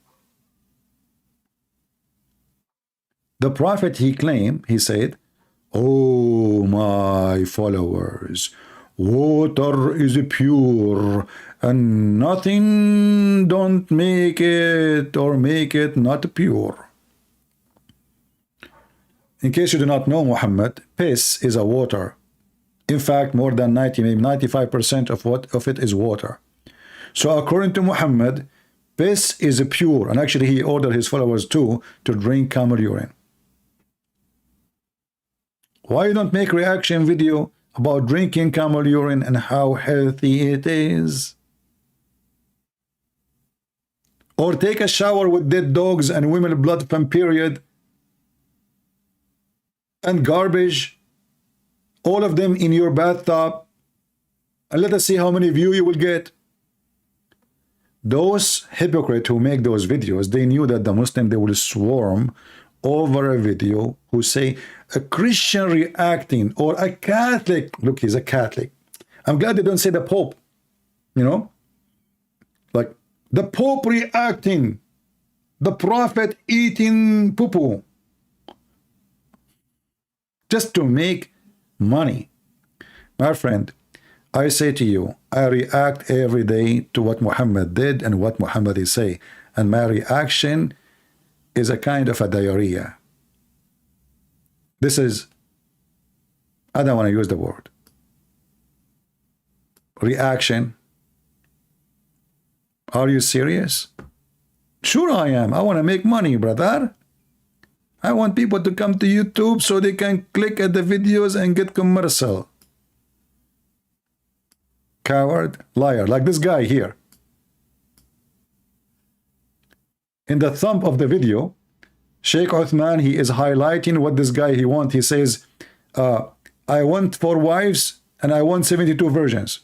The prophet, he claimed, he said, oh my followers, water is pure and nothing don't make it or make it not pure. In case you do not know, Muhammad, piss is a water. In fact, more than 90, maybe 95% of it is water. So according to Muhammad, piss is pure, and actually he ordered his followers too to drink camel urine. Why you don't make reaction video about drinking camel urine and how healthy it is? Or take a shower with dead dogs and women blood from period and garbage, all of them in your bathtub, and let us see how many views you will get. Those hypocrites who make those videos, they knew that the Muslim, they will swarm over a video who say a Christian reacting or a Catholic. Look, he's a Catholic. I'm glad they don't say the Pope, you know, like the Pope reacting, the Prophet eating poo-poo, just to make money. My friend, I say to you, I react every day to what Muhammad did and what Muhammad is saying, and my reaction is a kind of a diarrhea. This is, I don't want to use the word reaction. Are you serious? Sure I am. I want to make money, brother. I want people to come to YouTube so they can click at the videos and get commercial. Coward, liar, like this guy here. In the thumb of the video, Sheikh Uthman, he is highlighting what this guy he wants. He says, I want 4 wives and I want 72 virgins.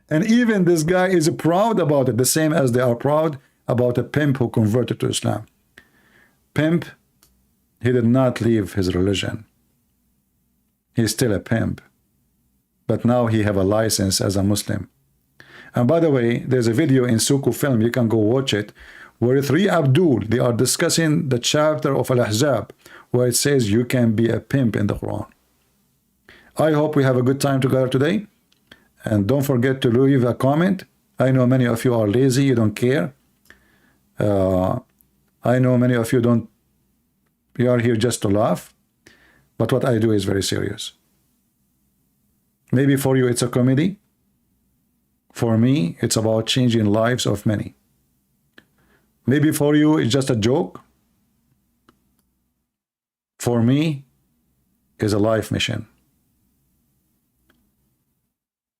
And even this guy is proud about it, the same as they are proud about a pimp who converted to Islam. Pimp, he did not leave his religion. He's still a pimp. But now he have a license as a Muslim. And by the way, there's a video in Suku Film, you can go watch it, where 3 Abdul, they are discussing the chapter of Al-Ahzab, where it says you can be a pimp in the Quran. I hope we have a good time together today. And don't forget to leave a comment. I know many of you are lazy, you don't care. I know many of you don't, you are here just to laugh. But what I do is very serious. Maybe for you it's a comedy. For me, it's about changing lives of many. Maybe for you it's just a joke. For me, it's a life mission.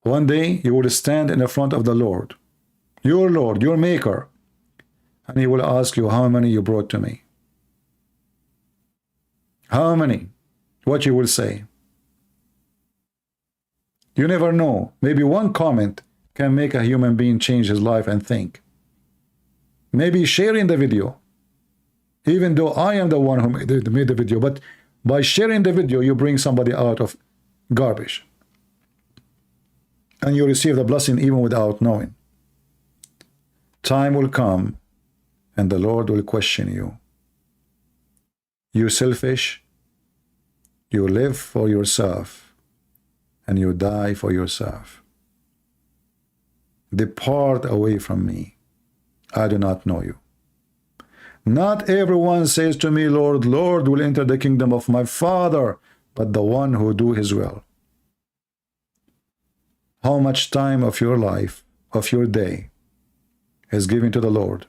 One day you will stand in the front of the Lord, your maker, and he will ask you how many you brought to me. How many? What you will say. You never know. Maybe one comment can make a human being change his life and think. Maybe sharing the video, even though I am the one who made the video, but by sharing the video, you bring somebody out of garbage. And you receive the blessing even without knowing. Time will come and the Lord will question you. You selfish, you live for yourself and you die for yourself. Depart away from me. I do not know you. Not everyone says to me, Lord, Lord, will enter the kingdom of my Father, but the one who do his will. How much time of your life, of your day, is given to the Lord?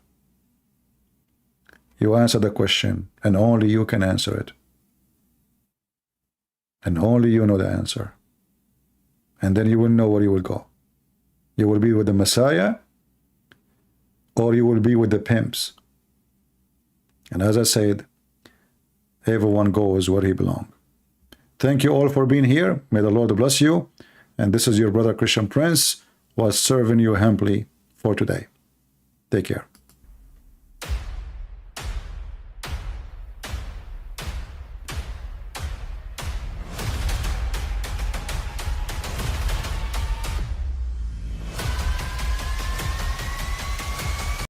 You answer the question, and only you can answer it. And only you know the answer. And then you will know where you will go. You will be with the Messiah, or you will be with the pimps. And as I said, everyone goes where he belongs. Thank you all for being here. May the Lord bless you. And this is your brother Christian Prince, was serving you humbly for today. Take care.